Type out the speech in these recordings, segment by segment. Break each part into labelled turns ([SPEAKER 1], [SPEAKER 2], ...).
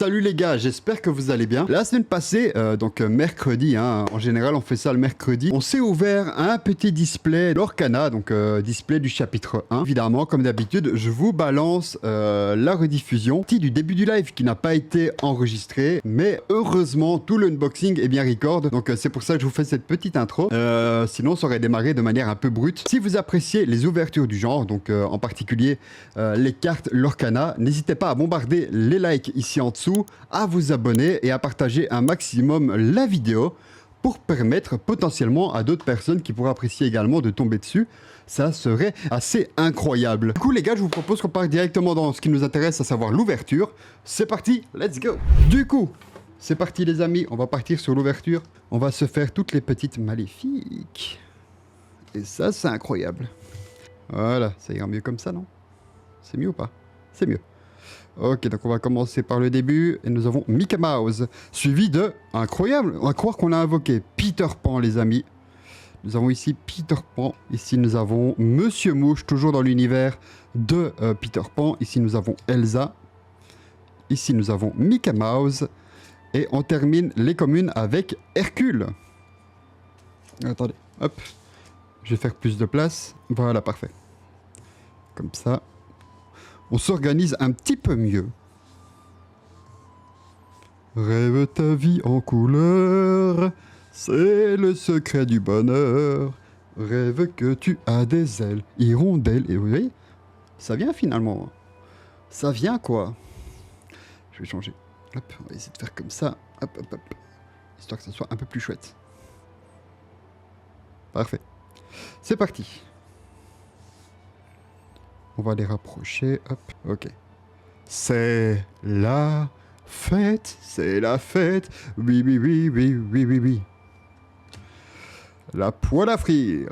[SPEAKER 1] Salut les gars, j'espère que vous allez bien. La semaine passée, donc mercredi, hein, en général on fait ça le mercredi, on s'est ouvert un petit display d'Orcana, donc display du chapitre 1. Évidemment, comme d'habitude, je vous balance la rediffusion du début du live qui n'a pas été enregistré, mais heureusement tout l'unboxing est bien record, donc c'est pour ça que je vous fais cette petite intro. Sinon ça aurait démarré de manière un peu brute. Si vous appréciez les ouvertures du genre, donc en particulier les cartes l'Orcana, n'hésitez pas à bombarder les likes ici en dessous, à vous abonner et à partager un maximum la vidéo pour permettre potentiellement à d'autres personnes qui pourraient apprécier également de tomber dessus. Ça serait assez incroyable. Du coup les gars, je vous propose qu'on parte directement dans ce qui nous intéresse, à savoir l'ouverture. C'est parti, let's go. Du coup, c'est parti les amis, on va partir sur l'ouverture. On va se faire toutes les petites maléfiques. Et ça, c'est incroyable. Voilà, ça ira mieux comme ça, non? C'est mieux ou pas? C'est mieux. Ok, donc on va commencer par le début, et nous avons Mickey Mouse, suivi de, incroyable, on va croire qu'on l'a invoqué, Peter Pan les amis. Nous avons ici Peter Pan, ici nous avons Monsieur Mouche, toujours dans l'univers de Peter Pan, ici nous avons Elsa, ici nous avons Mickey Mouse, et on termine les communes avec Hercule. Attendez, hop, je vais faire plus de place, voilà, parfait. Comme ça. On s'organise un petit peu mieux. Rêve ta vie en couleur, c'est le secret du bonheur. Rêve que tu as des ailes, hirondelles. Et vous voyez, ça vient finalement. Ça vient quoi. Je vais changer. Hop, on va essayer de faire comme ça. Hop, hop, hop. Histoire que ça soit un peu plus chouette. Parfait. C'est parti. On va les rapprocher, hop, ok. C'est la fête, oui, oui, oui, oui, oui, oui, oui. La poêle à frire.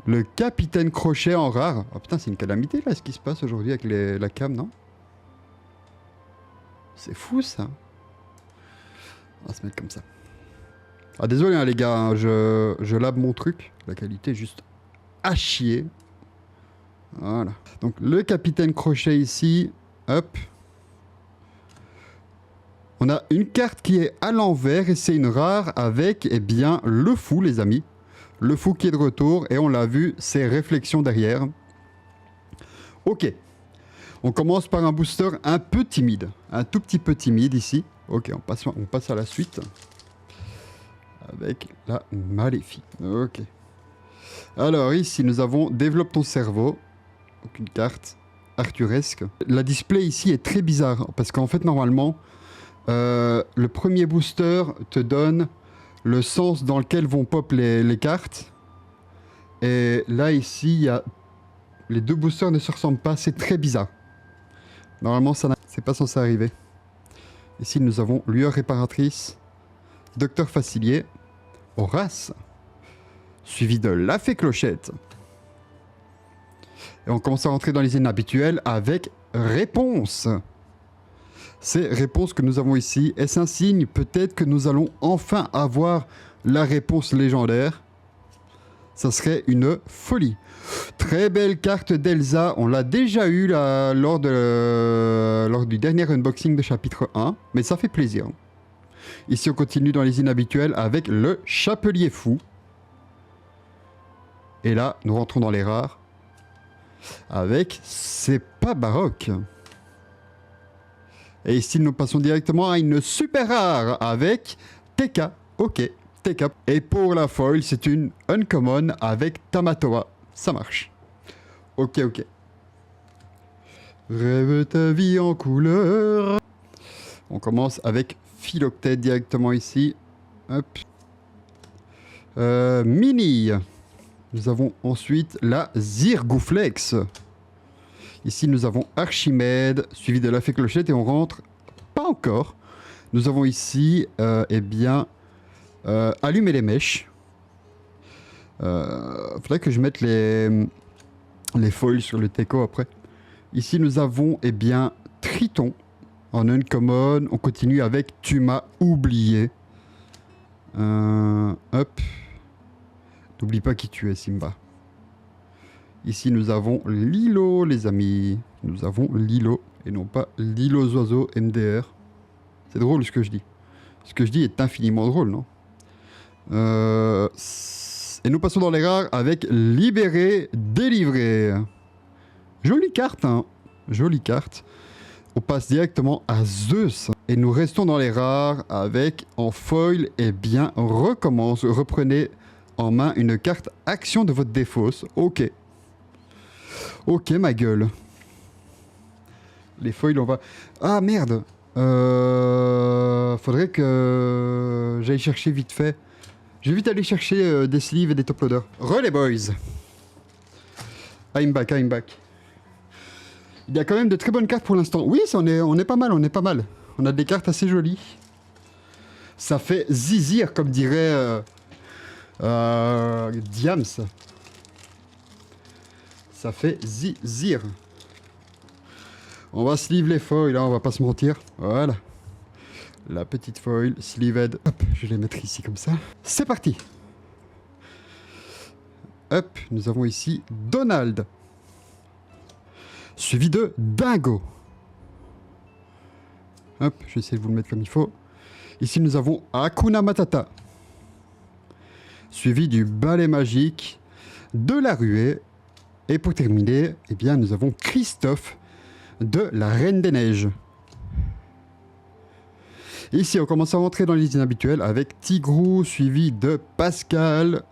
[SPEAKER 1] Le capitaine Crochet en rare. Oh putain, c'est une calamité là, ce qui se passe aujourd'hui avec la cam, non? C'est fou ça. On va se mettre comme ça. Ah désolé hein, les gars, hein, je lave mon truc. La qualité est juste à chier. Voilà. Donc le capitaine Crochet ici, hop. On a une carte qui est à l'envers et c'est une rare avec, eh bien, le fou les amis. Le fou qui est de retour et on l'a vu, ses réflexions derrière. Ok. On commence par un booster un peu timide. Un tout petit peu timide ici. Ok, on passe à la suite. Avec la maléfique. Ok. Alors ici nous avons développe ton cerveau. Donc une carte arthuresque. La display ici est très bizarre parce qu'en fait normalement le premier booster te donne le sens dans lequel vont pop les cartes et là ici les deux boosters ne se ressemblent pas, c'est très bizarre. Normalement ça c'est pas censé arriver. Ici nous avons lueur réparatrice, docteur facilier, Horace, suivi de la fée clochette. Et on commence à rentrer dans les inhabituels avec réponse. Ces réponses que nous avons ici, est-ce un signe? Peut-être que nous allons enfin avoir la réponse légendaire. Ça serait une folie. Très belle carte d'Elsa. On l'a déjà eu là, lors du dernier unboxing de chapitre 1. Mais ça fait plaisir. Ici, on continue dans les inhabituels avec le chapelier fou. Et là, nous rentrons dans les rares. Avec C'est pas baroque. Et ici, nous passons directement à une super rare avec TK. Ok, TK. Et pour la foil, c'est une uncommon avec Tamatoa. Ça marche. Ok, ok. Rêve ta vie en couleur. On commence avec Philoctète directement ici. Hop. Mini. Nous avons ensuite la Zirgouflex. Ici, nous avons Archimède, suivi de la fée clochette, et on rentre... Pas encore. Nous avons ici, eh bien, Allumer les mèches. Faudrait que je mette les foils sur le teco après. Ici, nous avons, eh bien, Triton, en uncommon. On continue avec Tu m'as oublié. Hop. N'oublie pas qui tu es, Simba. Ici, nous avons Lilo, les amis. Nous avons Lilo, et non pas Lilo aux oiseaux MDR. C'est drôle ce que je dis. Ce que je dis est infiniment drôle, non? Et nous passons dans les rares avec Libéré, Délivré. Jolie carte, hein. Jolie carte. On passe directement à Zeus. Et nous restons dans les rares avec, en foil, eh bien, recommence. Reprenez en main une carte action de votre défausse. Ok. Ok, ma gueule. Les foils, on va... Ah, merde. Faudrait que j'aille chercher vite fait. Je vais vite aller chercher des sleeves et des top loaders. Les boys. I'm back, I'm back. Il y a quand même de très bonnes cartes pour l'instant. Oui, on est pas mal, on est pas mal. On a des cartes assez jolies. Ça fait zizir, comme dirait Diams. Ça fait zizir. On va sleeve les foils, là, on va pas se mentir. Voilà. La petite foil, sleeved. Hop, je vais les mettre ici comme ça. C'est parti. Hop, nous avons ici Donald. Suivi de Dingo. Hop, je vais essayer de vous le mettre comme il faut. Ici, nous avons Hakuna Matata. Suivi du balai magique, de la ruée. Et pour terminer, eh bien, nous avons Christophe de la Reine des Neiges. Ici, on commence à rentrer dans les inhabituels avec Tigrou, suivi de Pascal.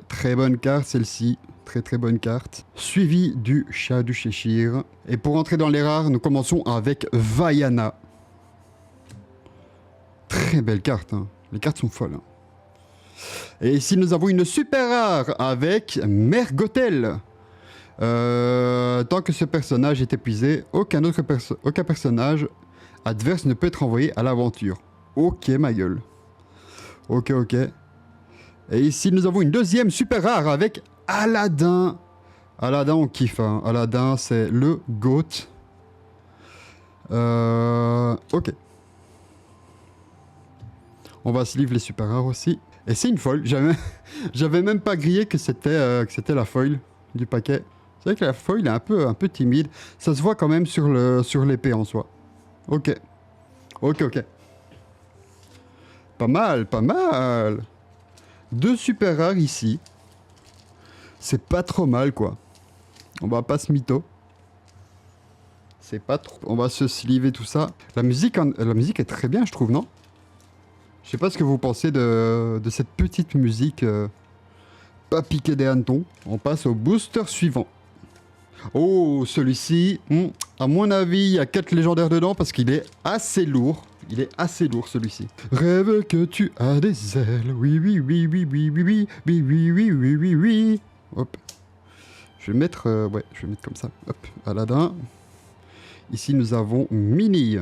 [SPEAKER 1] Très bonne carte, celle-ci. Très très bonne carte. Suivi du chat du Cheshire. Et pour entrer dans les rares, nous commençons avec Vaiana. Très belle carte, hein. Les cartes sont folles. Hein. Et ici, nous avons une super rare avec Mergotel. Tant que ce personnage est épuisé, aucun personnage adverse ne peut être envoyé à l'aventure. Ok, ma gueule. Ok, ok. Et ici, nous avons une deuxième super rare avec Aladdin. Aladdin, on kiffe. Hein. Aladdin, c'est le GOAT. Ok. On va sleeve les super rares aussi. Et c'est une foil. J'avais même pas grillé que c'était la foil du paquet. C'est vrai que la foil est un peu timide. Ça se voit quand même sur l'épée en soi. Ok. Ok, ok. Pas mal, pas mal. Deux super rares ici. C'est pas trop mal, quoi. On va pas se mytho. C'est pas trop... On va se sliver tout ça. La musique est très bien, je trouve, non? Je sais pas ce que vous pensez de cette petite musique pas piquée des hannetons. On passe au booster suivant. Oh, celui-ci, à mon avis, il y a 4 légendaires dedans parce qu'il est assez lourd. Il est assez lourd, celui-ci. Rêve que tu as des ailes. Oui, oui, oui, oui, oui, oui, oui, oui, oui, oui, oui, oui, oui. Hop. Je vais mettre, ouais, je vais mettre comme ça. Hop, Aladdin. Ici, nous avons Minnie.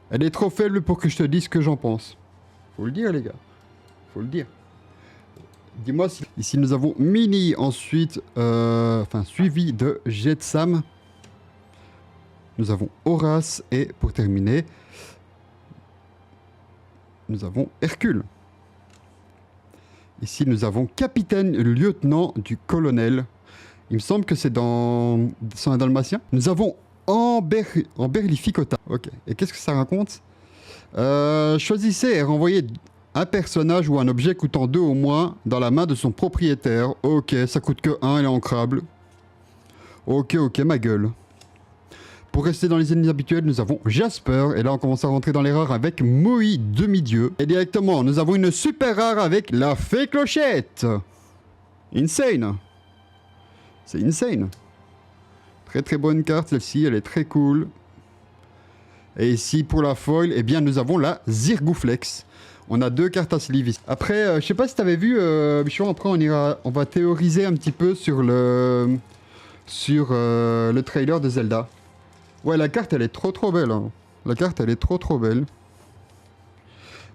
[SPEAKER 1] Elle est trop faible pour que je te dise ce que j'en pense. Faut le dire, les gars. Faut le dire. Dis-moi si... Ici, nous avons Minnie, ensuite, suivi de Jetsam. Nous avons Horace, et pour terminer, nous avons Hercule. Ici, nous avons Capitaine, lieutenant du colonel. Il me semble que c'est dans un dalmatien. Nous avons Amberlificota. Ok, et qu'est-ce que ça raconte? Choisissez et renvoyez un personnage ou un objet coûtant 2 au moins dans la main de son propriétaire. Ok, ça coûte que 1, elle est ancrable. Ok, ok, ma gueule. Pour rester dans les ennemis habituels, nous avons Jasper. Et là, on commence à rentrer dans les rares avec Moï, demi-dieu. Et directement, nous avons une super rare avec la fée clochette. Insane. C'est insane. Très très bonne carte, celle-ci. Elle est très cool. Et ici, pour la foil, eh bien, nous avons la Zirgouflex. On a 2 cartes à sleeve ici. Après, je sais pas si t'avais vu, Bichon, après on va théoriser un petit peu sur le trailer de Zelda. Ouais, la carte, elle est trop belle. Hein. La carte, elle est trop belle.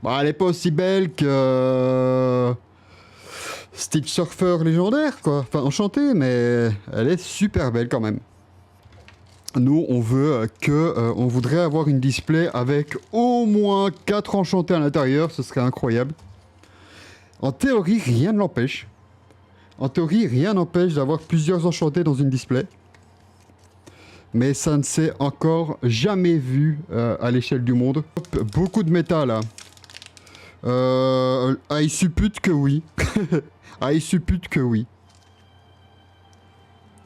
[SPEAKER 1] Bon, elle est pas aussi belle que Stitch Surfer légendaire, quoi. Enfin, enchanté, mais elle est super belle quand même. Nous, on veut on voudrait avoir une display avec au moins 4 enchantés à l'intérieur, ce serait incroyable. En théorie, rien ne l'empêche. En théorie, rien n'empêche d'avoir plusieurs enchantés dans une display. Mais ça ne s'est encore jamais vu à l'échelle du monde. Hop, beaucoup de métal là. Il suppute que oui. Il suppute que oui.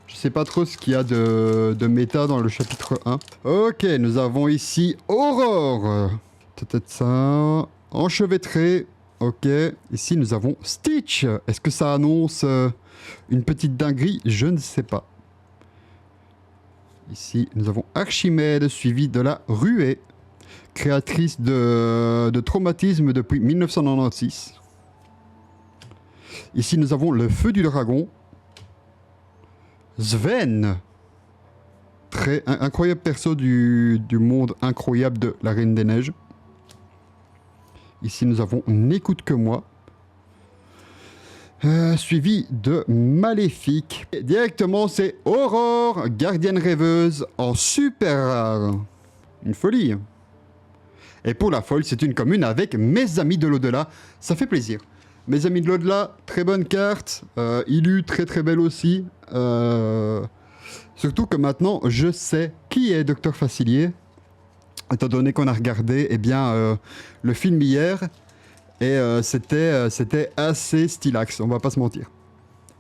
[SPEAKER 1] Je sais pas trop ce qu'il y a de méta dans le chapitre 1. Ok, nous avons ici Aurore. Peut-être ça. Enchevêtré. Ok. Ici, nous avons Stitch. Est-ce que ça annonce une petite dinguerie? Je ne sais pas. Ici, nous avons Archimède, suivi de la Ruée, créatrice de traumatisme depuis 1996. Ici, nous avons le Feu du Dragon. Sven. Très incroyable perso du monde incroyable de la Reine des Neiges. Ici, nous avons N'écoute que moi. Suivi de Maléfique. Et directement, c'est Aurore, gardienne rêveuse, en super rare. Une folie. Et pour la folle, c'est une commune avec mes amis de l'au-delà. Ça fait plaisir. Mes amis de l'au-delà, très bonne carte. Ilu, très très belle aussi. Surtout que maintenant, je sais qui est Docteur Facilier. Étant donné qu'on a regardé le film hier. Et c'était assez stylax, on va pas se mentir.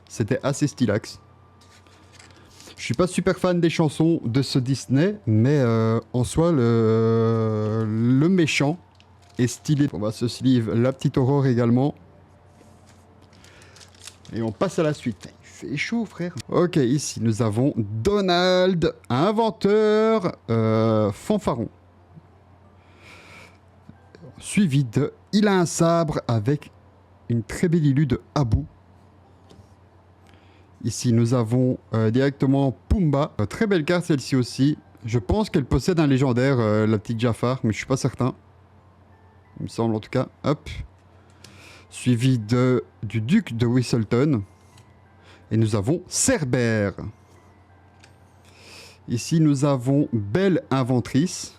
[SPEAKER 1] C'était assez stylax. Je suis pas super fan des chansons de ce Disney, mais en soi, le méchant est stylé. On va se sleeve la petite Aurore également. Et on passe à la suite. Il fait chaud, frère. Ok, ici, nous avons Donald, inventeur, fanfaron. Suivi de Il a un sabre avec une très belle illu de Abu. Ici, nous avons directement Pumba. Très belle carte, celle-ci aussi. Je pense qu'elle possède un légendaire, la petite Jafar, mais je suis pas certain. Il me semble en tout cas. Hop. Suivi du duc de Whistleton. Et nous avons Cerbère. Ici, nous avons Belle Inventrice.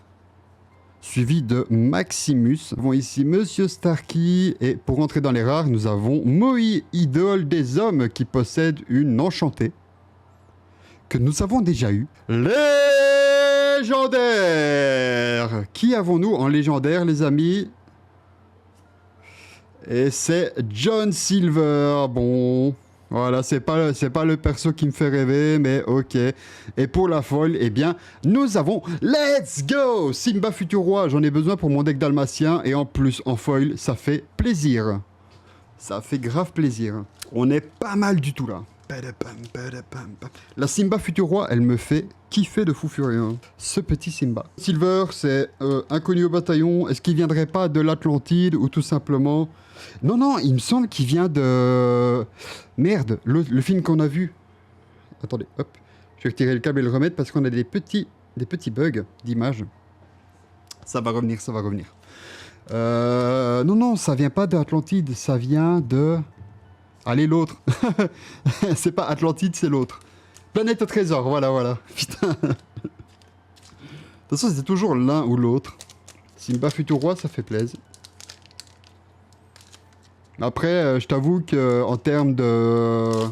[SPEAKER 1] Suivi de Maximus. Nous avons ici Monsieur Starkey. Et pour entrer dans les rares, nous avons Moi, idole des hommes, qui possède une enchantée. Que nous avons déjà eu. Légendaire. Qui avons-nous en légendaire, les amis? Et c'est John Silver. Bon... Voilà, c'est pas le perso qui me fait rêver, mais ok. Et pour la folle, eh bien, nous avons Let's Go Simba Futur Roi, j'en ai besoin pour mon deck dalmatien, et en plus, en foil, ça fait plaisir. Ça fait grave plaisir. On est pas mal du tout, là. La Simba Futur Roi, elle me fait kiffer de fou furieux. Ce petit Simba. Silver, c'est inconnu au bataillon. Est-ce qu'il viendrait pas de l'Atlantide, ou tout simplement... Non, non, il me semble qu'il vient de... Merde, le film qu'on a vu. Attendez, hop. Je vais retirer le câble et le remettre parce qu'on a des petits bugs d'image. Ça va revenir, ça va revenir. Non, non, ça vient pas d'Atlantide, ça vient de... Allez, l'autre. C'est pas Atlantide, c'est l'autre. Planète au trésor, voilà, voilà. Putain. De toute façon, c'est toujours l'un ou l'autre. Simba Futur Roi, ça fait plaisir. Après, je t'avoue qu'en termes de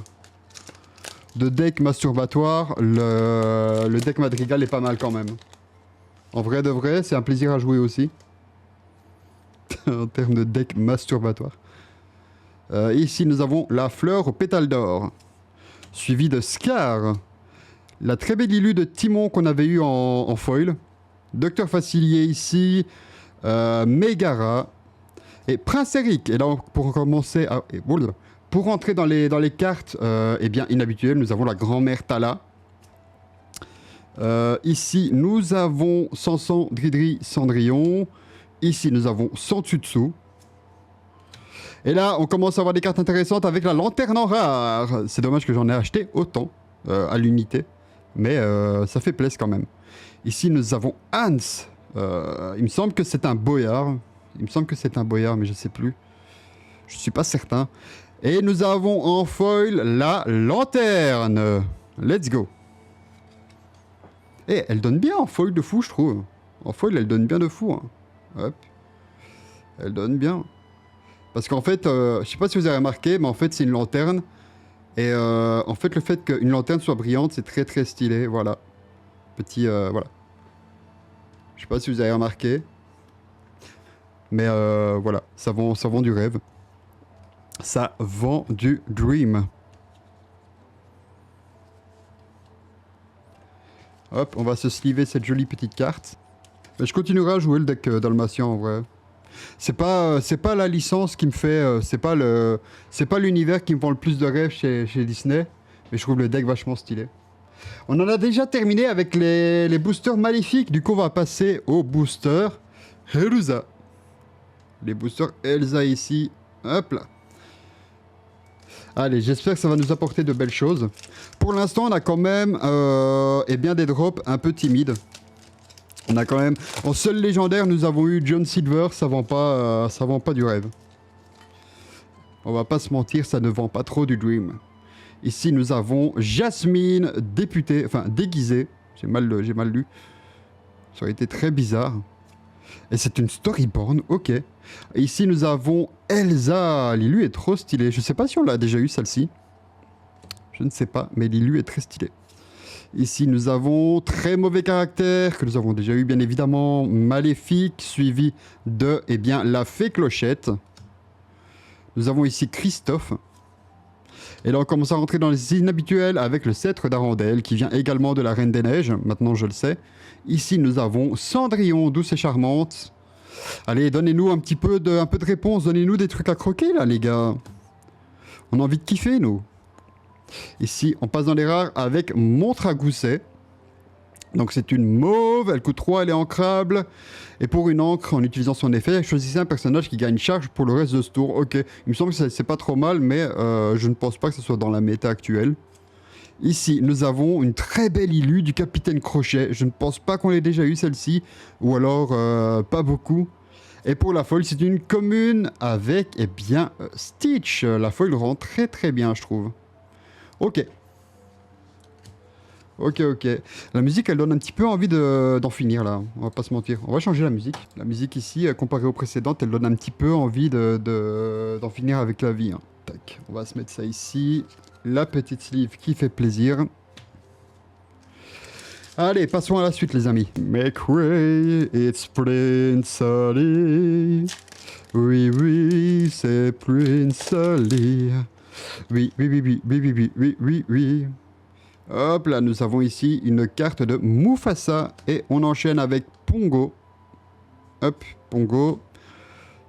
[SPEAKER 1] deck masturbatoire, le deck Madrigal est pas mal quand même. En vrai de vrai, c'est un plaisir à jouer aussi. En termes de deck masturbatoire. Ici, nous avons la fleur aux pétales d'or. Suivi de Scar. La très belle illu de Timon qu'on avait eu en foil. Docteur Facilier ici. Megara. Et Prince Eric. Et là, pour commencer... pour rentrer dans les cartes eh bien, inhabituelles, nous avons la grand-mère Tala. Ici, nous avons Sansan, Dridri, Cendrillon. Ici, nous avons Santutsu. Et là, on commence à avoir des cartes intéressantes avec la lanterne en rare. C'est dommage que j'en ai acheté autant à l'unité. Mais ça fait plaisir quand même. Ici, nous avons Hans. Il me semble que c'est un boyard. Il me semble que c'est un boyard, mais je ne sais plus. Je ne suis pas certain. Et nous avons en foil la lanterne. Let's go. Et elle donne bien en foil de fou, je trouve. En foil, elle donne bien de fou. Hein. Hop. Elle donne bien. Parce qu'en fait, je sais pas si vous avez remarqué, mais en fait, c'est une lanterne. Et en fait, le fait qu'une lanterne soit brillante, c'est très très stylé. Voilà. Petit, voilà. Je sais pas si vous avez remarqué. Mais voilà, ça vend du rêve. Ça vend du dream. Hop, on va se sliver cette jolie petite carte. Mais je continuerai à jouer le deck Dalmatien en vrai. C'est pas la licence qui me fait... c'est pas l'univers qui me vend le plus de rêves chez Disney. Mais je trouve le deck vachement stylé. On en a déjà terminé avec les boosters maléfiques. Du coup, on va passer aux boosters Elsa. Les boosters Elsa ici. Hop là. Allez, j'espère que ça va nous apporter de belles choses. Pour l'instant, on a quand même eh bien des drops un peu timides. On a quand même... En seul légendaire, nous avons eu John Silver. Ça vend pas du rêve. On va pas se mentir, ça ne vend pas trop du dream. Ici, nous avons Jasmine, déguisée. J'ai mal lu. Ça aurait été très bizarre. Et c'est une Storyborn, ok. Et ici, nous avons Elsa. Lilu est trop stylée. Je sais pas si on l'a déjà eu, celle-ci. Je ne sais pas, mais Lilu est très stylée. Ici, nous avons très mauvais caractère, que nous avons déjà eu, bien évidemment. Maléfique, suivi de, eh bien, la fée Clochette. Nous avons ici Christophe. Et là, on commence à rentrer dans les inhabituels avec le sceptre d'Arendelle, qui vient également de la Reine des Neiges. Maintenant, je le sais. Ici, nous avons Cendrillon, douce et charmante. Allez, donnez-nous un peu de réponse. Donnez-nous des trucs à croquer, là, les gars. On a envie de kiffer, nous. Ici, on passe dans les rares avec Montre à Gousset. Donc, c'est une mauve. Elle coûte 3, elle est ancrable. Et pour une encre, en utilisant son effet, choisissez un personnage qui gagne charge pour le reste de ce tour. Ok, il me semble que c'est pas trop mal, mais je ne pense pas que ce soit dans la méta actuelle. Ici, nous avons une très belle Lilu du Capitaine Crochet. Je ne pense pas qu'on l'ait déjà eu, celle-ci. Ou alors, pas beaucoup. Et pour la foil, c'est une commune avec, eh bien, Stitch. La foil rend très très bien, je trouve. Ok. Ok. La musique, elle donne un petit peu envie d'en finir, là. On va pas se mentir. On va changer la musique. La musique ici, comparée aux précédentes, elle donne un petit peu envie d'en finir avec la vie. Hein. Tac. On va se mettre ça ici. La petite sleeve qui fait plaisir. Allez, passons à la suite, les amis. Make way, it's Prince Ali. Oui, c'est Prince Ali. Oui. Hop là, nous avons ici une carte de Mufasa. Et on enchaîne avec Pongo. Hop, Pongo.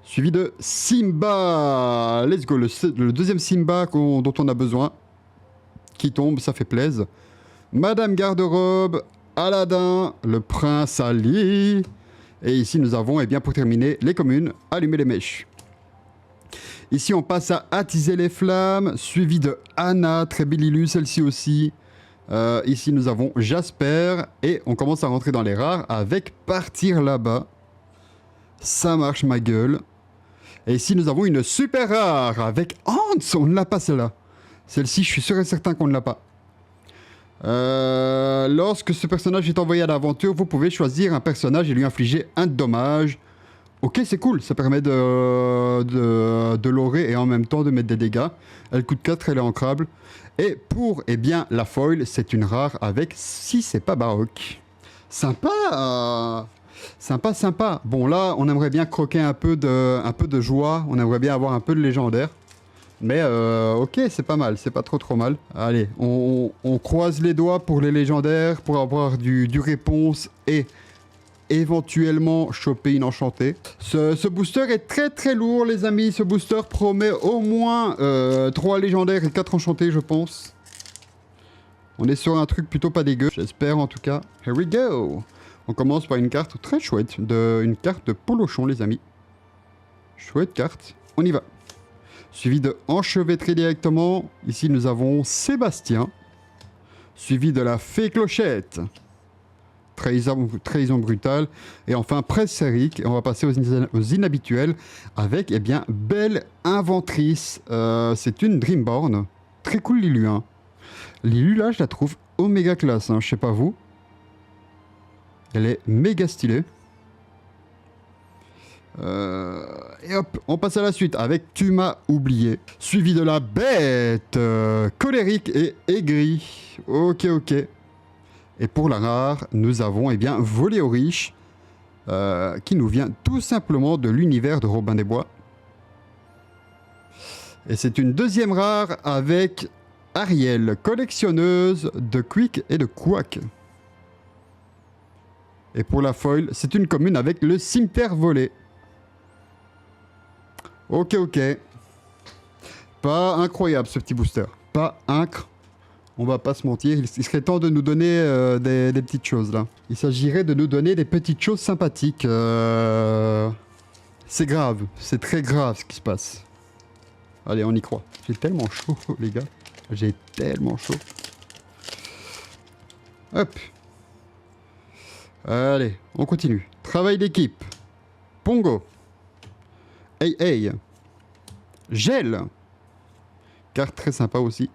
[SPEAKER 1] Suivi de Simba. Let's go, le deuxième Simba dont on a besoin. Qui tombe, ça fait plaisir. Madame Garde-robe, Aladdin, le prince Ali. Et ici, nous avons, eh bien, pour terminer, les communes, allumer les mèches. Ici, on passe à attiser les flammes, suivi de Anna, très belle Lilu, celle-ci aussi. Ici, nous avons Jasper. Et on commence à rentrer dans les rares avec partir là-bas. Ça marche, ma gueule. Et ici, nous avons une super rare avec Hans. On ne l'a pas, celle-là. Celle-ci, je suis sûr et certain qu'on ne l'a pas. Lorsque ce personnage est envoyé à l'aventure, vous pouvez choisir un personnage et lui infliger un dommage. Ok, c'est cool. Ça permet de l'aurer et en même temps de mettre des dégâts. Elle coûte 4, elle est ancrable. Et pour, eh bien, la foil, c'est une rare avec si c'est pas baroque. Sympa. Sympa. Bon, là, on aimerait bien croquer un peu de joie. On aimerait bien avoir un peu de légendaire. Mais ok, c'est pas mal, c'est pas trop mal. Allez, on croise les doigts pour les légendaires, pour avoir du réponse et éventuellement choper une enchantée. Ce booster est très lourd, les amis. Ce booster promet au moins 3 légendaires et 4 enchantés, je pense. On est sur un truc plutôt pas dégueu, j'espère en tout cas. Here we go. On commence par une carte très chouette, une carte de Polochon, les amis. Chouette carte, on y va. Suivi de enchevêtré directement. Ici, nous avons Sébastien. Suivi de la fée Clochette. Trahison brutale. Et enfin, Presseric. Et on va passer aux inhabituels avec, eh bien, Belle Inventrice. C'est une Dreamborn. Très cool, Lilu. Hein. Lilu, là, je la trouve oméga classe. Hein. Je sais pas vous. Elle est méga stylée. Et hop, on passe à la suite avec Tu m'as oublié. Suivi de la bête colérique et aigrie. Ok. Et pour la rare, nous avons eh bien Voler aux riches, qui nous vient tout simplement de l'univers de Robin des Bois. Et c'est une deuxième rare avec Ariel, collectionneuse de Quick et de Quack. Et pour la foil, c'est une commune avec le cimetière volé. Ok, ok. Pas incroyable ce petit booster. Pas incroyable. On va pas se mentir, il serait temps de nous donner des petites choses là. Il s'agirait de nous donner des petites choses sympathiques. C'est grave, c'est très grave ce qui se passe. Allez, on y croit. J'ai tellement chaud, les gars. J'ai tellement chaud. Hop. Allez, on continue. Travail d'équipe. Pongo. Hey, hey. Gel. Carte très sympa aussi.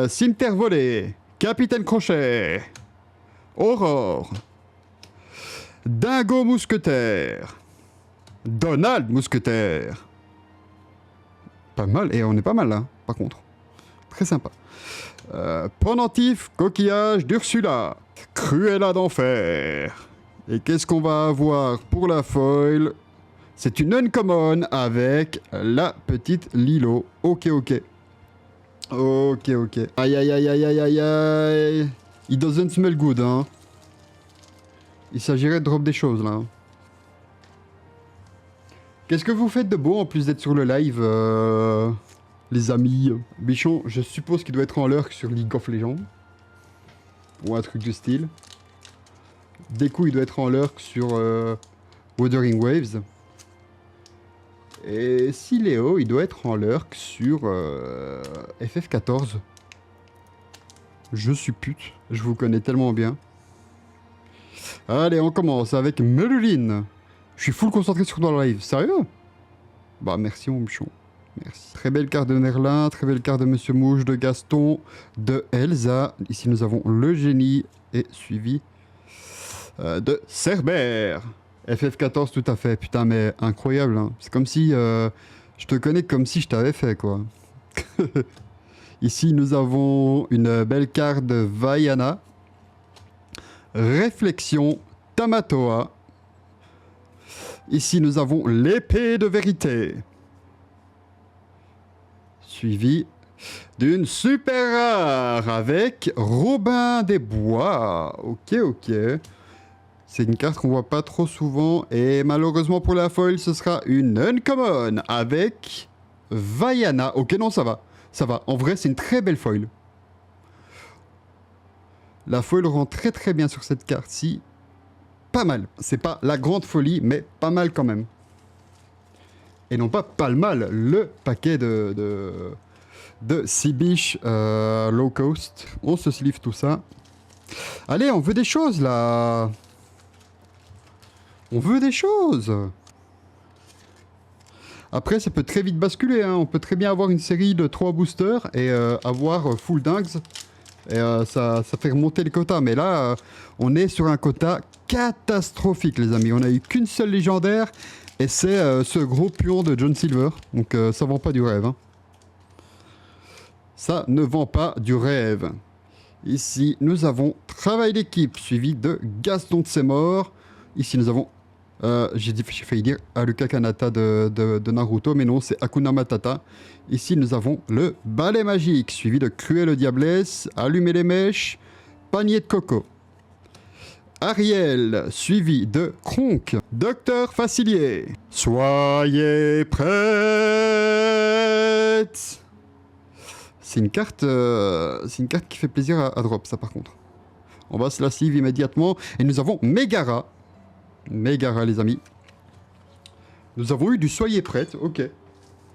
[SPEAKER 1] Cimetière volé. Capitaine Crochet. Aurore. Dingo Mousquetaire. Donald Mousquetaire. Pas mal, et on est pas mal là, par contre. Très sympa. Pendentif, coquillage d'Ursula. Cruella d'enfer. Et qu'est-ce qu'on va avoir pour la foil? C'est une uncommon avec la petite Lilo. Ok, ok. Ok, ok. Aïe, aïe, aïe, aïe, aïe, aïe, aïe. It doesn't smell good, hein. Il s'agirait de drop des choses, là. Qu'est-ce que vous faites de beau, en plus d'être sur le live, les amis? Bichon, je suppose qu'il doit être en lurk sur League of Legends. Ou un truc du style. Deku, il doit être en lurk sur Wuthering Waves. Et si Léo, il doit être en lurk sur FF14. Je suis pute, je vous connais tellement bien. Allez, on commence avec Meluline. Je suis full concentré sur dans le live, sérieux? Bah merci mon bichon, merci. Très belle carte de Merlin, très belle carte de Monsieur Mouche, de Gaston, de Elsa. Ici nous avons le génie et suivi de Cerbère. FF14 tout à fait, putain mais incroyable, hein. C'est comme si je te connais comme si je t'avais fait quoi. Ici nous avons une belle carte de Vaiana. Réflexion, Tamatoa. Ici nous avons l'épée de vérité. Suivi d'une super rare avec Robin des Bois. Ok, ok. C'est une carte qu'on voit pas trop souvent. Et malheureusement pour la foil, ce sera une uncommon avec Vaiana. Ok, non, ça va. Ça va. En vrai, c'est une très belle foil. La foil rend très très bien sur cette carte-ci. Pas mal. C'est pas la grande folie, mais pas mal quand même. Et non pas le mal, le paquet de 6 biches low cost. On se sleeve tout ça. Allez, on veut des choses là. On veut des choses. Après, ça peut très vite basculer. Hein. On peut très bien avoir une série de 3 boosters et avoir full dingues. Et ça fait remonter les quotas. Mais là, on est sur un quota catastrophique, les amis. On a eu qu'une seule légendaire. Et c'est ce gros pion de John Silver. Donc ça vend pas du rêve. Hein. Ça ne vend pas du rêve. Ici, nous avons Travail d'équipe, suivi de Gaston de ses morts. Ici, nous avons... j'ai failli dire Haruka Kanata de Naruto, mais non, c'est Hakuna Matata. Ici, nous avons le balai magique, suivi de Cruelle Diablesse, Allumer les mèches, Panier de coco. Ariel, suivi de Kronk, Docteur Facilier. Soyez prêtes. C'est une carte qui fait plaisir à drop, ça par contre. On va se la sleeve immédiatement. Et nous avons Megara. Megara, les amis. Nous avons eu du Soyez prête, ok.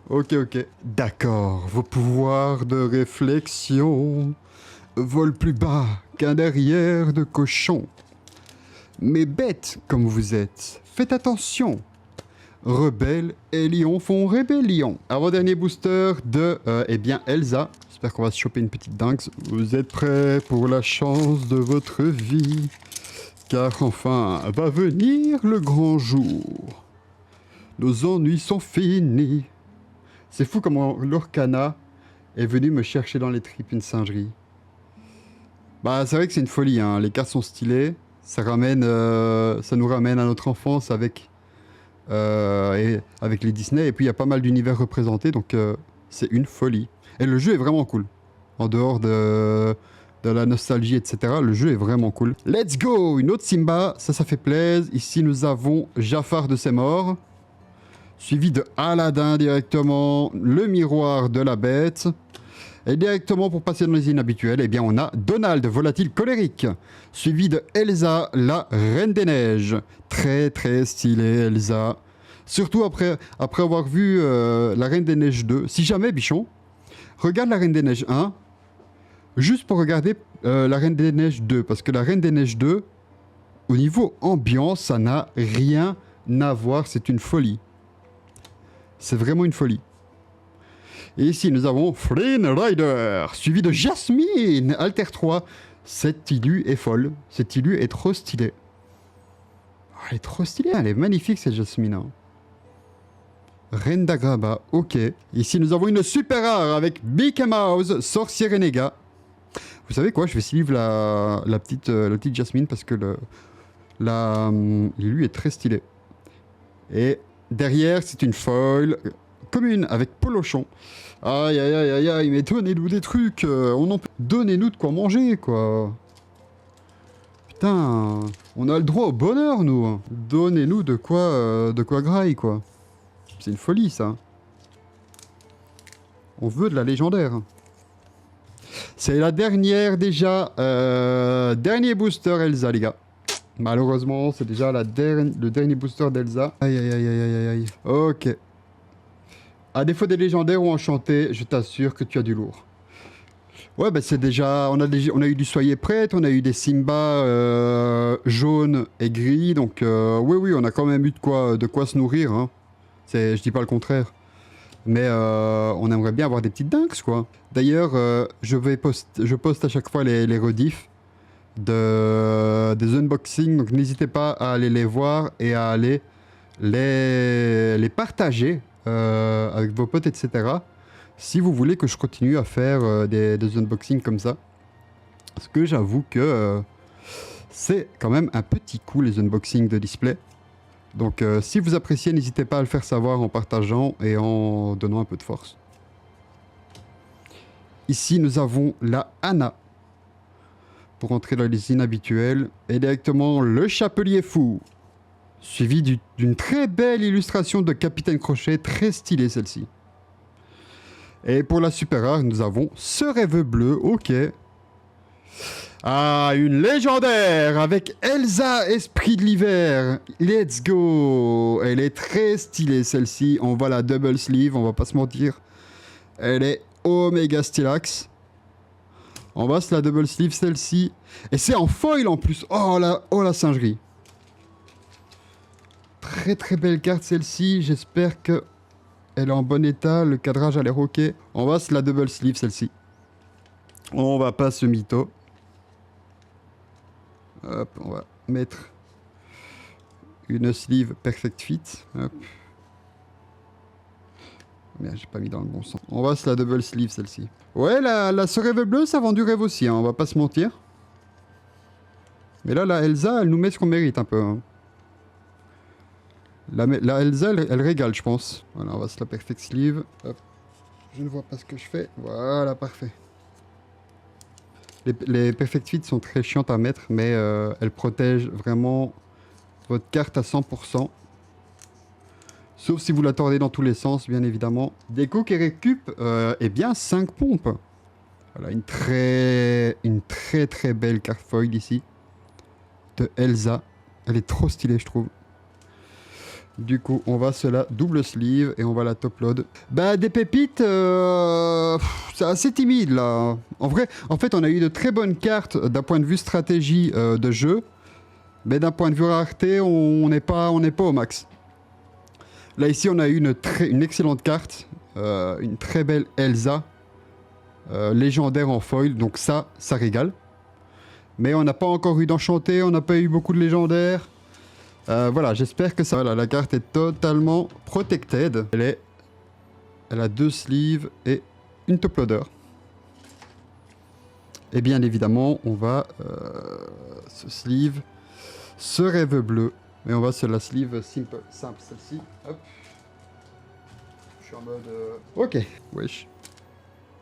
[SPEAKER 1] Ok, ok. D'accord, vos pouvoirs de réflexion volent plus bas qu'un derrière de cochon. Mais bêtes comme vous êtes, faites attention. Rebelles et lions font rébellion. Avant-dernier booster de, eh bien, Elsa. J'espère qu'on va se choper une petite dingue. Vous êtes prêts pour la chance de votre vie? Car enfin va venir le grand jour. Nos ennuis sont finis. C'est fou comment Lorcana est venu me chercher dans les tripes une singerie. Bah, c'est vrai que c'est une folie, hein. Les cartes sont stylées. Ça ramène, ça nous ramène à notre enfance avec, avec les Disney. Et puis, il y a pas mal d'univers représentés, donc c'est une folie. Et le jeu est vraiment cool. En dehors de la nostalgie, etc., le jeu est vraiment cool. Let's go! Une autre Simba, ça fait plaisir. Ici, nous avons Jafar de ses morts. Suivi de Aladdin directement, le miroir de la bête. Et directement pour passer dans les inhabituels, eh bien on a Donald, volatile colérique, suivi de Elsa, la Reine des Neiges. Très très stylé Elsa. Surtout après avoir vu la Reine des Neiges 2. Si jamais, Bichon, regarde la Reine des Neiges 1, juste pour regarder la Reine des Neiges 2. Parce que la Reine des Neiges 2, au niveau ambiance, ça n'a rien à voir, c'est une folie. C'est vraiment une folie. Et ici, nous avons Flynn Rider, suivi de Jasmine, Alter 3. Cette Illu est folle. Cette Illu est trop stylée. Oh, elle est trop stylée, elle est magnifique, cette Jasmine. Hein. Reine d'Agraba, ok. Ici, nous avons une super rare avec Mickey Mouse, sorcier renégat. Vous savez quoi, je vais suivre la petite Jasmine parce que l'Illu est très stylée. Et derrière, c'est une foil commune avec Polochon. Aïe aïe aïe aïe aïe, mais donnez-nous des trucs, donnez-nous de quoi manger, quoi. Putain, on a le droit au bonheur, nous. Donnez-nous de quoi graille, quoi. C'est une folie, ça. On veut de la légendaire. C'est la dernière, déjà. Dernier booster Elsa, les gars. Malheureusement, c'est déjà le dernier booster d'Elsa. Aïe aïe aïe aïe aïe aïe. Ok. À défaut des légendaires ou enchantés, je t'assure que tu as du lourd. Ouais, bah c'est déjà... On a eu du Soyez Prête, on a eu des Simba jaunes et gris. Donc, oui, on a quand même eu de quoi se nourrir. Hein. Je dis pas le contraire. Mais on aimerait bien avoir des petites dinks, quoi. D'ailleurs, je poste à chaque fois les rediffs des unboxings. Donc, n'hésitez pas à aller les voir et à aller les partager. Avec vos potes, etc. Si vous voulez que je continue à faire des unboxings comme ça. Parce que j'avoue que c'est quand même un petit coup les unboxings de display. Donc si vous appréciez, n'hésitez pas à le faire savoir en partageant et en donnant un peu de force. Ici, nous avons la Anna. Pour entrer dans les inhabituels. Et directement le Chapelier Fou. Suivi d'une très belle illustration de Capitaine Crochet, très stylée celle-ci. Et pour la super rare, nous avons ce rêve bleu, ok. Ah, une légendaire avec Elsa, esprit de l'hiver. Let's go. Elle est très stylée celle-ci. On voit la double sleeve, on va pas se mentir. Elle est Oméga Stylax. On va se la double sleeve celle-ci. Et c'est en foil en plus. Oh la singerie. Très très belle carte celle-ci, j'espère que elle est en bon état, le cadrage a l'air ok. On va se la double sleeve celle-ci. On va pas se mytho. Hop, on va mettre une sleeve perfect fit. Hop. Merde, j'ai pas mis dans le bon sens. On va se la double sleeve celle-ci. Ouais, ce rêve bleu, ça vend du rêve aussi, hein, on va pas se mentir. Mais là, la Elsa, elle nous met ce qu'on mérite un peu. Hein. La Elsa, elle régale, je pense. Voilà, on va se la perfect sleeve. Hop. Je ne vois pas ce que je fais. Voilà, parfait. Les perfect fit sont très chiantes à mettre, mais elles protègent vraiment votre carte à 100%. Sauf si vous la tordez dans tous les sens, bien évidemment. Déco qui récup, eh bien, 5 pompes. Voilà, une très très belle carte foil ici. De Elsa. Elle est trop stylée, je trouve. Du coup, on va se la double sleeve et on va la top load. Bah, des pépites, c'est assez timide là. En vrai, en fait, on a eu de très bonnes cartes d'un point de vue stratégie de jeu. Mais d'un point de vue rareté, on n'est pas au max. Là, ici, on a eu une excellente carte. Une très belle Elsa. Légendaire en foil. Donc ça régale. Mais on n'a pas encore eu d'enchanté. On n'a pas eu beaucoup de légendaires. Voilà, j'espère que ça... Voilà, la carte est totalement protected. Elle a 2 sleeves et une top loader. Et bien évidemment, on va ce sleeve, ce rêve bleu. Et on va sur la sleeve simple celle-ci. Hop. Je suis en mode... Ok, wesh.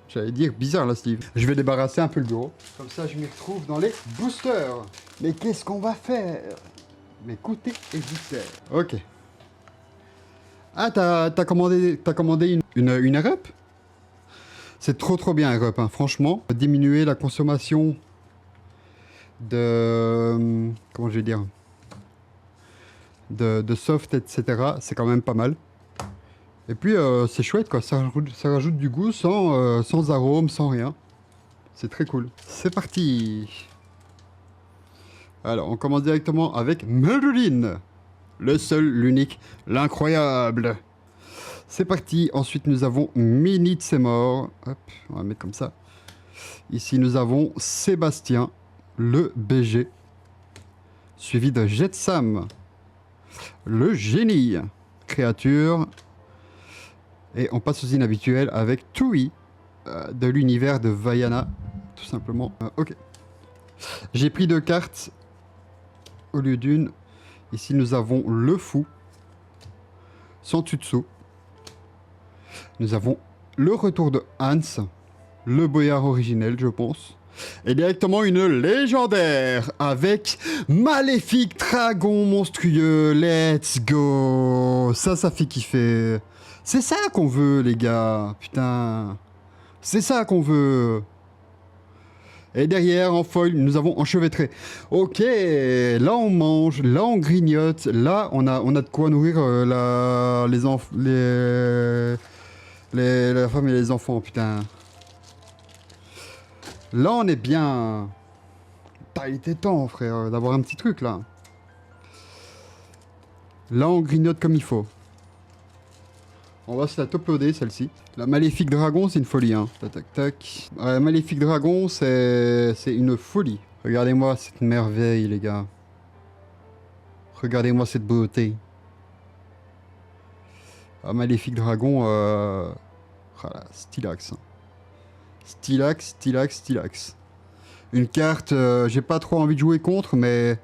[SPEAKER 1] J'allais dire bizarre la sleeve. Je vais débarrasser un peu le bureau. Comme ça, je m'y retrouve dans les boosters. Mais qu'est-ce qu'on va faire? Mais écoutez et boosters. Ok. Ah, t'as commandé une rep? C'est trop bien un rep, hein. Franchement. Diminuer la consommation de... comment je vais dire? De soft, etc. C'est quand même pas mal. Et puis, c'est chouette, quoi. Ça rajoute du goût sans arôme, sans rien. C'est très cool. C'est parti. Alors, on commence directement avec Marilyn. Le seul, l'unique, l'incroyable. C'est parti. Ensuite, nous avons Minute, c'est mort. Hop, on va mettre comme ça. Ici, nous avons Sébastien, le BG. Suivi de Jetsam, le génie. Créature. Et on passe aux inhabituels avec Tui, de l'univers de Vaiana. Tout simplement. Ok. J'ai pris 2 cartes au lieu d'une. Ici, nous avons le fou. Santutsu. Nous avons le retour de Hans, le boyard originel, je pense. Et directement une légendaire avec Maléfique Dragon monstrueux. Let's go. Ça fait kiffer. C'est ça qu'on veut, les gars. Putain. C'est ça qu'on veut. Et derrière, en foil, nous avons enchevêtré. Ok, là on mange, là on grignote, là on a de quoi nourrir la femme et les enfants, putain. Là on est bien. Putain, il était temps, frère, d'avoir un petit truc, là. Là on grignote comme il faut. On va se la top-loader, celle-ci. La Maléfique Dragon, c'est une folie, hein. Tac, tac, tac. La Maléfique Dragon, c'est une folie. Regardez-moi cette merveille, les gars. Regardez-moi cette beauté. La Maléfique Dragon, voilà, stylax. Hein. Stylax. Une carte, j'ai pas trop envie de jouer contre, mais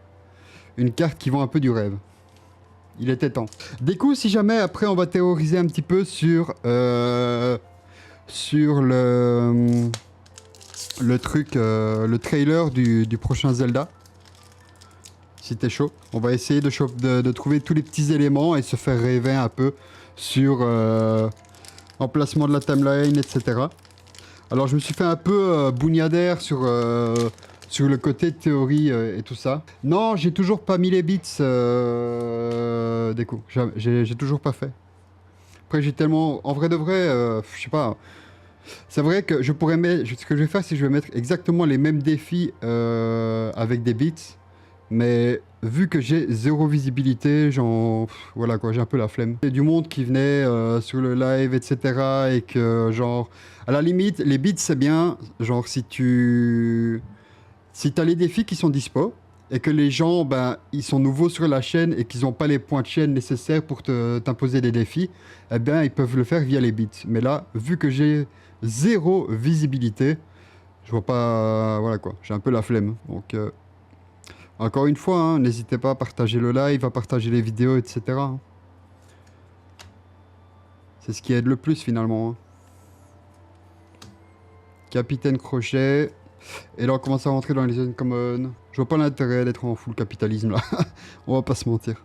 [SPEAKER 1] une carte qui vend un peu du rêve. Il était temps. Des coups, si jamais, après, on va théoriser un petit peu sur le truc, le trailer du prochain Zelda. Si t'es chaud. On va essayer de trouver tous les petits éléments et se faire rêver un peu sur emplacement de la timeline, etc. Alors, je me suis fait un peu bougnadère sur le côté théorie et tout ça. Non, j'ai toujours pas mis les bits des coups. J'ai toujours pas fait. Après, j'ai tellement... En vrai de vrai, je sais pas. C'est vrai que je pourrais mettre... Ce que je vais faire, c'est que je vais mettre exactement les mêmes défis avec des bits. Mais vu que j'ai zéro visibilité, voilà quoi, j'ai un peu la flemme. Il y a du monde qui venait sur le live, etc. Et que genre... À la limite, les bits, c'est bien. Genre, si t'as les défis qui sont dispo et que les gens, ben, ils sont nouveaux sur la chaîne et qu'ils n'ont pas les points de chaîne nécessaires pour t'imposer des défis, eh bien, ils peuvent le faire via les bits. Mais là, vu que j'ai zéro visibilité, je vois pas... voilà quoi, j'ai un peu la flemme. Donc, encore une fois, hein, n'hésitez pas à partager le live, à partager les vidéos, etc. Hein. C'est ce qui aide le plus finalement. Hein. Capitaine Crochet... Et là, on commence à rentrer dans les uncommon. Je vois pas l'intérêt d'être en full capitalisme, là. On va pas se mentir.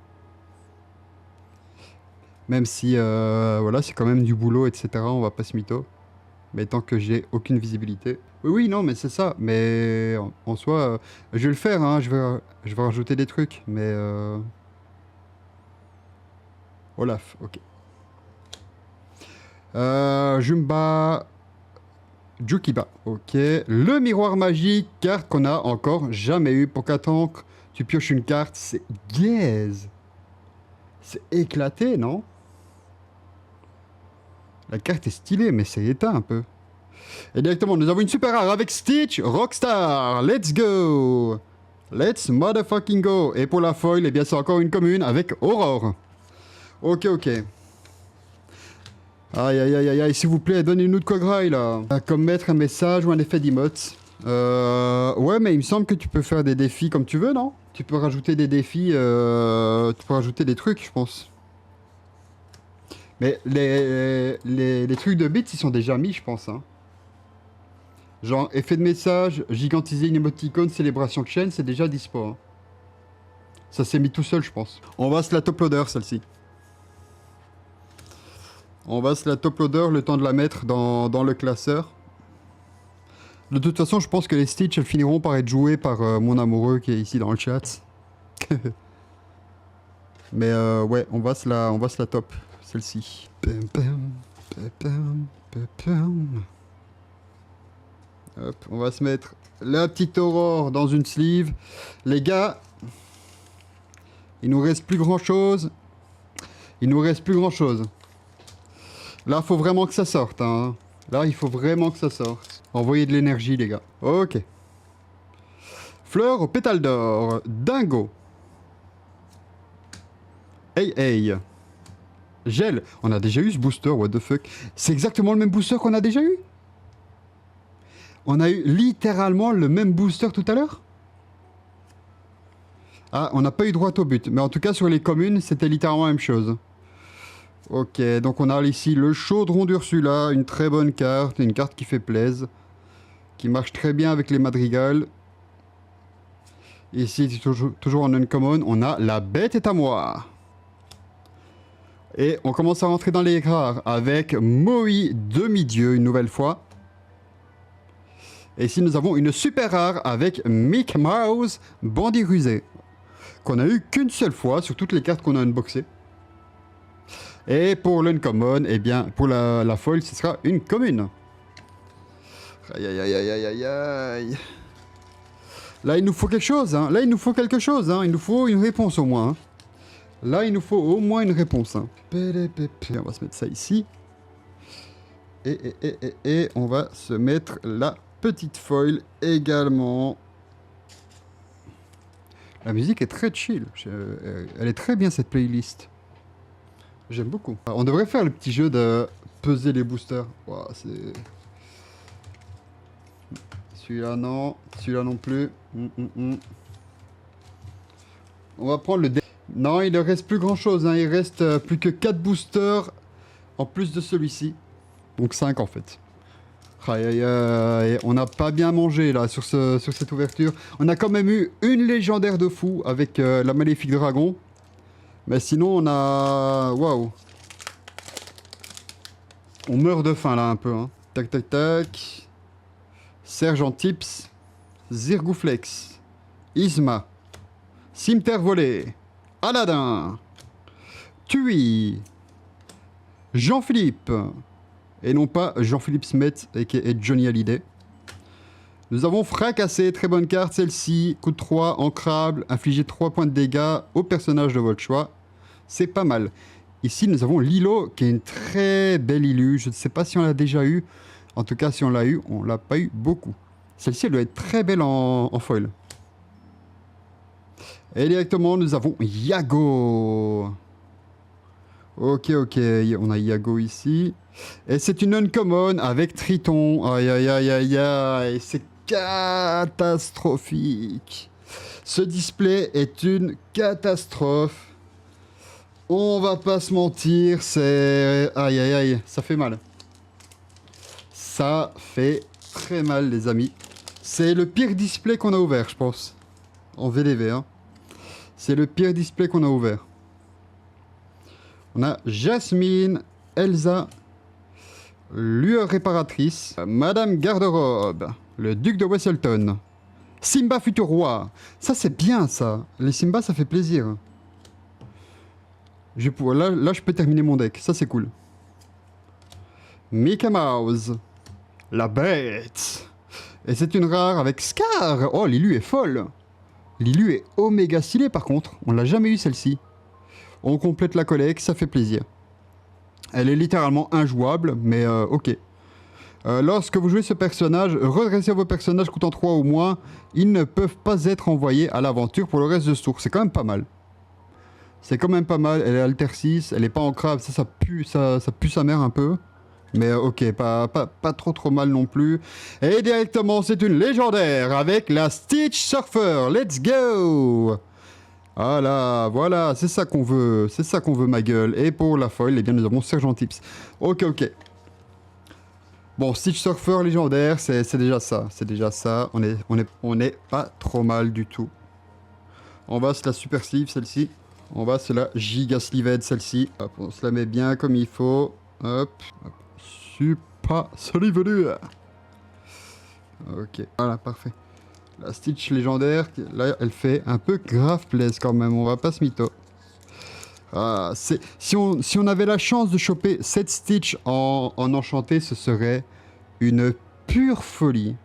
[SPEAKER 1] Même si, voilà, c'est quand même du boulot, etc. On va pas se mytho. Mais tant que j'ai aucune visibilité. Oui, non, mais c'est ça. Mais en soi, je vais le faire, hein. Je vais rajouter des trucs. Mais, Olaf, ok. Jumba... Jukiba, ok. Le miroir magique, carte qu'on a encore jamais eu. Pour qu'attends que tu pioches une carte, c'est gaze. C'est éclaté, non? La carte est stylée, mais c'est éteint un peu. Et directement, nous avons une super rare avec Stitch Rockstar. Let's go. Let's motherfucking go. Et pour la foil, eh bien, c'est encore une commune avec Aurore. Ok. Aïe, s'il vous plaît, donnez-nous de quoi graille, là. Comme mettre un message ou un effet d'emote. Ouais, mais il me semble que tu peux faire des défis comme tu veux, non? Tu peux rajouter des défis, tu peux rajouter des trucs, je pense. Mais les trucs de bits, ils sont déjà mis, je pense, hein. Genre, effet de message, gigantiser une émoticône, célébration de chaîne, c'est déjà dispo, hein. Ça s'est mis tout seul, je pense. On va se la top loader, celle-ci. On va se la top loader, le temps de la mettre dans le classeur. De toute façon, je pense que les Stitch, elles finiront par être jouées par mon amoureux qui est ici dans le chat. Mais ouais, on va se la top, celle-ci. Hop, on va se mettre la petite Aurore dans une sleeve. Les gars, il nous reste plus grand-chose. Il nous reste plus grand-chose. Là, faut vraiment que ça sorte, hein. Là, il faut vraiment que ça sorte. Envoyez de l'énergie, les gars. Ok. Fleur aux pétales d'or. Dingo. Hey, hey. Gel. On a déjà eu ce booster, what the fuck. C'est exactement le même booster qu'on a déjà eu? On a eu littéralement le même booster tout à l'heure? Ah, on n'a pas eu droit au but. Mais en tout cas, sur les communes, c'était littéralement la même chose. Ok, donc on a ici le chaudron d'Ursula, une très bonne carte, une carte qui fait plaisir, qui marche très bien avec les madrigals. Ici, toujours en uncommon, on a la bête est à moi. Et on commence à rentrer dans les rares avec Moi demi-dieu une nouvelle fois. Et ici, nous avons une super rare avec Mickey Mouse, bandit rusé, qu'on a eu qu'une seule fois sur toutes les cartes qu'on a unboxées. Et pour l'uncommon, eh bien, pour la foil, ce sera une commune. Aïe, aïe, aïe, aïe, aïe, aïe. Là, il nous faut quelque chose, hein. Là, il nous faut quelque chose, hein. Il nous faut une réponse au moins, hein. Là, il nous faut au moins une réponse, hein. On va se mettre ça ici. Et on va se mettre la petite foil également. La musique est très chill. Elle est très bien, cette playlist. J'aime beaucoup. On devrait faire le petit jeu de peser les boosters. Wow, c'est... Celui-là non, celui-là non plus. On va prendre le... Non, il ne reste plus grand-chose, hein. Il reste plus que 4 boosters en plus de celui-ci. Donc 5 en fait. Aïe aïe aïe, on n'a pas bien mangé là sur cette ouverture. On a quand même eu une légendaire de fou avec la maléfique dragon. Mais sinon on a... Waouh. On meurt de faim là un peu, hein. Tac tac tac. Sergent Tips. Zirgouflex. Isma. Cimetière volé. Aladdin. Tui. Jean-Philippe. Et non pas Jean-Philippe Smet et Johnny Hallyday. Nous avons fracassé, très bonne carte celle-ci. Coûte 3, ancrable, infligez 3 points de dégâts au personnage de votre choix. C'est pas mal. Ici, nous avons Lilo, qui est une très belle illu. Je ne sais pas si on l'a déjà eu. En tout cas, si on l'a eu, on l'a pas eu beaucoup. Celle-ci, elle doit être très belle en foil. Et directement, nous avons Yago. Ok, ok, on a Yago ici. Et c'est une uncommon avec Triton. Aïe, aïe, aïe, aïe, aïe. C'est catastrophique. Ce display est une catastrophe. On va pas se mentir, c'est... Aïe, aïe, aïe, ça fait mal. Ça fait très mal, les amis. C'est le pire display qu'on a ouvert, je pense. En VDV, hein. C'est le pire display qu'on a ouvert. On a Jasmine, Elsa, Lueur réparatrice, Madame Garde-robe, le duc de Wesselton, Simba futur roi. Ça, c'est bien, ça. Les Simba, ça fait plaisir. Là, je peux terminer mon deck. Ça, c'est cool. Mickey Mouse, la bête. Et c'est une rare avec Scar. Oh, Lilu est folle. Lilu est oméga stylé, par contre. On l'a jamais eu, celle-ci. On complète la collecte, ça fait plaisir. Elle est littéralement injouable, mais ok. Lorsque vous jouez ce personnage, redressez vos personnages coûtant 3 ou moins. Ils ne peuvent pas être envoyés à l'aventure pour le reste de ce tour. C'est quand même pas mal. C'est quand même pas mal. Elle est Alter 6, elle est pas ancrable. Ça pue sa mère un peu. Mais ok, pas trop mal non plus. Et directement, c'est une légendaire avec la Stitch Surfer. Let's go! Voilà, c'est ça qu'on veut. C'est ça qu'on veut, ma gueule. Et pour la foil, eh bien, nous avons Sergent Tips. Ok. Bon, Stitch Surfer légendaire, c'est déjà ça. C'est déjà ça. On est pas trop mal du tout. On va se la super sleeve, celle-ci. On va se la giga sleeved, celle-ci. Hop, on se la met bien comme il faut. Hop. Super sleeved. Ok, voilà, parfait. La Stitch légendaire, là, elle fait un peu grave plaise quand même. On va pas se mytho. Ah, si on avait la chance de choper cette Stitch en enchanté, ce serait une pure folie.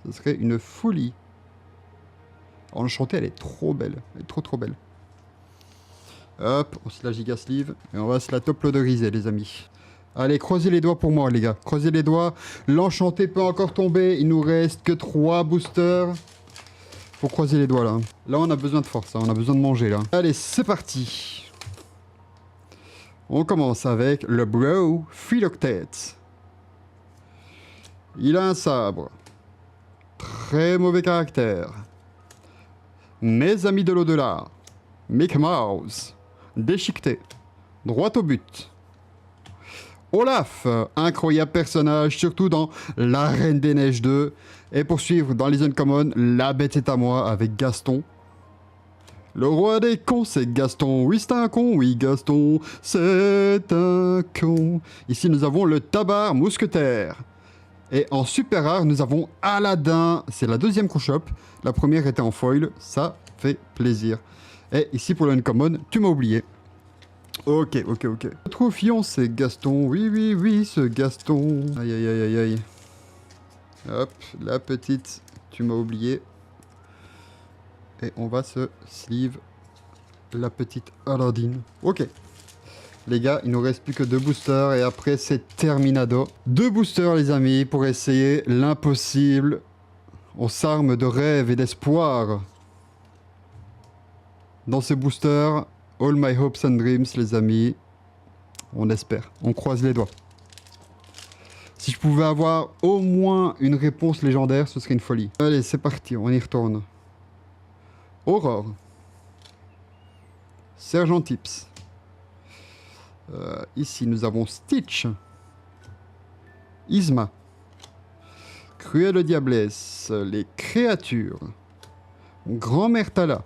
[SPEAKER 1] Ce serait une folie. En enchanté, elle est trop belle. Elle est trop belle. Hop, on se la giga sleeve. Et on va se la top loaderiser, les amis. Allez, croisez les doigts pour moi, les gars. Croisez les doigts. L'enchanté peut encore tomber. Il nous reste que 3 boosters. Faut croiser les doigts, là. Là, on a besoin de force. Hein. On a besoin de manger, là. Allez, c'est parti. On commence avec le Bro Philoctet. Il a un sabre. Très mauvais caractère. Mes amis de l'au-delà. Mickey Mouse. Déchiqueté. Droit au but. Olaf, incroyable personnage, surtout dans La Reine des Neiges 2. Et pour suivre dans les Uncommon, La Bête est à moi avec Gaston. Le roi des cons, c'est Gaston. Oui, c'est un con. Oui, Gaston, c'est un con. Ici, nous avons le Tabar Mousquetaire. Et en super rare, nous avons Aladdin. C'est la deuxième qu'on chope. La première était en foil. Ça fait plaisir. Et ici, pour l'Uncommon, tu m'as oublié. Ok. Le Trophillon, c'est Gaston. Oui, ce Gaston. Aïe. Hop, la petite, tu m'as oublié. Et on va se sleeve la petite Aladdin. Ok. Les gars, il nous reste plus que 2 boosters et après c'est terminado. 2 boosters, les amis, pour essayer l'impossible. On s'arme de rêve et d'espoir. Dans ces boosters, all my hopes and dreams, les amis. On espère. On croise les doigts. Si je pouvais avoir au moins une réponse légendaire, ce serait une folie. Allez, c'est parti, on y retourne. Aurore. Sergent Tips. Ici, nous avons Stitch. Isma. Cruelle Diablesse. Les créatures. Grand-mère Tala.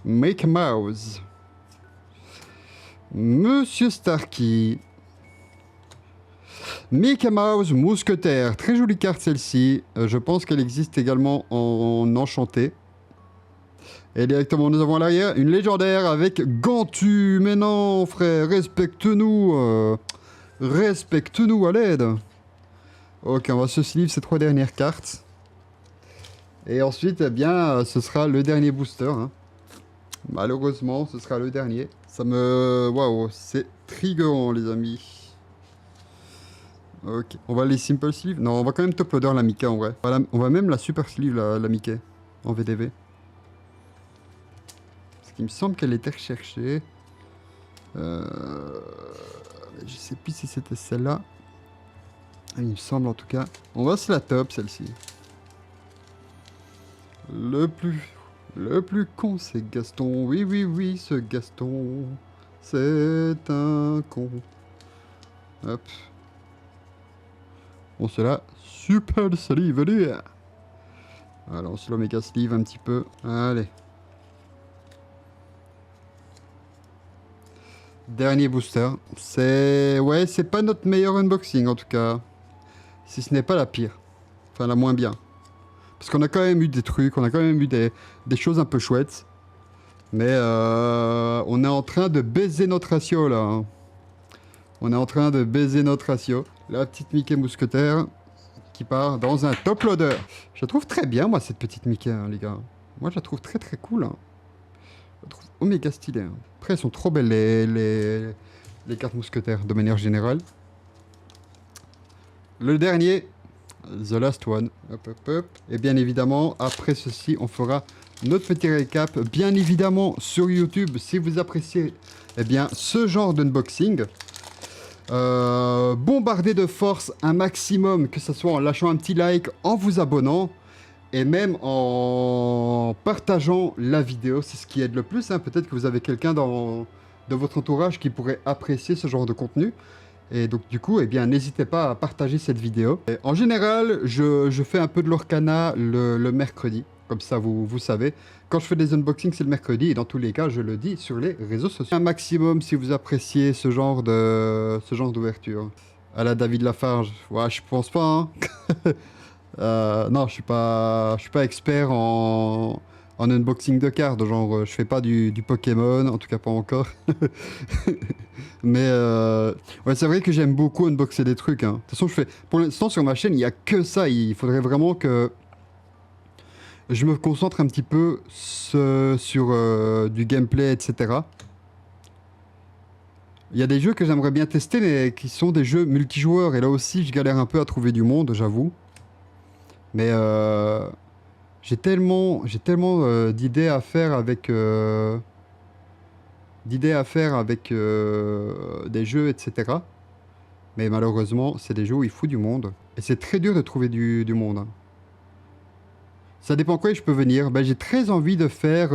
[SPEAKER 1] Mickey Mouse. Monsieur Starkey. Mickey Mouse Mousquetaire. Très jolie carte celle-ci. Je pense qu'elle existe également en enchanté. Et directement, nous avons à l'arrière une légendaire avec Gantu. Mais non, frère, respecte-nous. Respecte-nous à l'aide. Ok, on va se sleeve ces 3 dernières cartes. Et ensuite, eh bien, ce sera le dernier booster. Hein. Malheureusement, ce sera le dernier. Ça me... Waouh, c'est triggerant, les amis. Ok, on va les simple sleeve. Non, on va quand même top loader la Mickey, en vrai. On va même la super sleeve, la Mickey, en VDV. Il me semble qu'elle était recherchée. Je sais plus si c'était celle-là. Il me semble en tout cas. On va se la top celle-ci. Le plus con, c'est Gaston. Oui, ce Gaston. C'est un con. Hop. On se la super sleeve. Alors on se la méga sleeve un petit peu. Allez. Dernier booster. C'est pas notre meilleur unboxing en tout cas. Si ce n'est pas la pire. Enfin la moins bien. Parce qu'on a quand même eu des trucs, on a quand même eu des choses un peu chouettes. Mais on est en train de baiser notre ratio là. Hein. On est en train de baiser notre ratio. La petite Mickey Mousquetaire qui part dans un top loader. Je la trouve très bien moi cette petite Mickey hein, les gars. Moi je la trouve très cool. Hein. Je la trouve oméga stylée. Hein. Après elles sont trop belles les cartes mousquetaires de manière générale. Le dernier, The Last One. Hop. Et bien évidemment, après ceci, on fera notre petit récap. Bien évidemment, sur YouTube, si vous appréciez eh bien, ce genre d'unboxing, bombarder de force un maximum, que ce soit en lâchant un petit like, en vous abonnant, et même en partageant la vidéo. C'est ce qui aide le plus, hein. Peut-être que vous avez quelqu'un dans votre entourage qui pourrait apprécier ce genre de contenu. Et donc du coup, eh bien, n'hésitez pas à partager cette vidéo. Et en général, je fais un peu de l'Orcana le mercredi. Comme ça, vous savez. Quand je fais des unboxings, c'est le mercredi. Et dans tous les cas, je le dis sur les réseaux sociaux. Un maximum si vous appréciez ce genre d'ouverture. À la David Lafarge. Ouais, je pense pas, hein. Non, je suis pas expert en unboxing de cartes. Genre, je fais pas du Pokémon. En tout cas, pas encore. Mais ouais, c'est vrai que j'aime beaucoup unboxer des trucs, hein. De toute façon, pour l'instant sur ma chaîne, il n'y a que ça. Il faudrait vraiment que je me concentre un petit peu sur du gameplay, etc. Il y a des jeux que j'aimerais bien tester, mais qui sont des jeux multijoueurs. Et là aussi, je galère un peu à trouver du monde, j'avoue. Mais j'ai tellement d'idées à faire avec... des jeux, etc. Mais malheureusement, c'est des jeux où il faut du monde. Et c'est très dur de trouver du monde, hein. Ça dépend quoi je peux venir. Ben, j'ai très envie de faire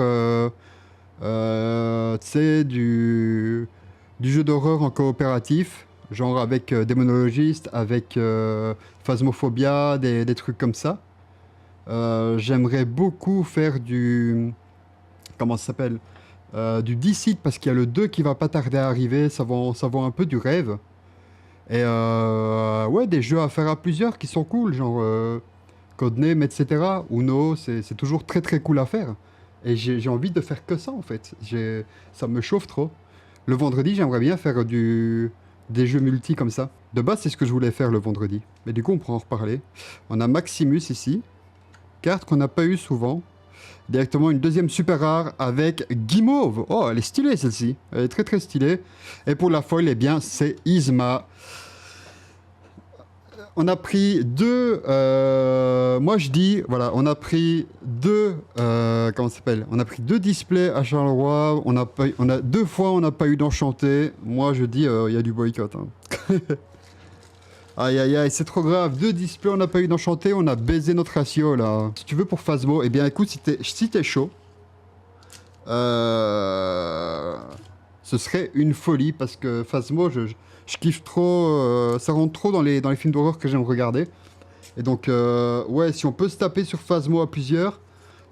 [SPEAKER 1] tu sais, du jeu d'horreur en coopératif. Genre avec Démonologiste, avec Phasmophobia, des trucs comme ça. J'aimerais beaucoup faire du... Comment ça s'appelle? Du Deceit, parce qu'il y a le 2 qui va pas tarder à arriver. Ça vend un peu du rêve. Et ouais, des jeux à faire à plusieurs qui sont cool, genre Codename, etc. Uno, c'est toujours très très cool à faire. Et j'ai envie de faire que ça en fait. Ça me chauffe trop. Le vendredi, j'aimerais bien faire des jeux multi comme ça. De base, c'est ce que je voulais faire le vendredi. Mais du coup, on pourra en reparler. On a Maximus ici. Carte qu'on n'a pas eu souvent. Directement une deuxième super rare avec Guimauve. Oh, elle est stylée celle-ci. Elle est très très stylée. Et pour la foil, eh bien, c'est Yzma. On a pris deux... moi je dis, voilà, on a pris deux... comment ça s'appelle? On a pris deux displays à Charleroi. On a 2 fois, on n'a pas eu d'enchanté. Moi je dis, il y a du boycott, hein. Aïe aïe aïe, c'est trop grave. 2 displays, on n'a pas eu d'enchanté. On a baisé notre ratio là. Si tu veux pour Phasmo, eh bien écoute, si t'es chaud, ce serait une folie parce que Phasmo, je kiffe trop. Ça rentre trop dans les films d'horreur que j'aime regarder. Et donc, ouais, si on peut se taper sur Phasmo à plusieurs,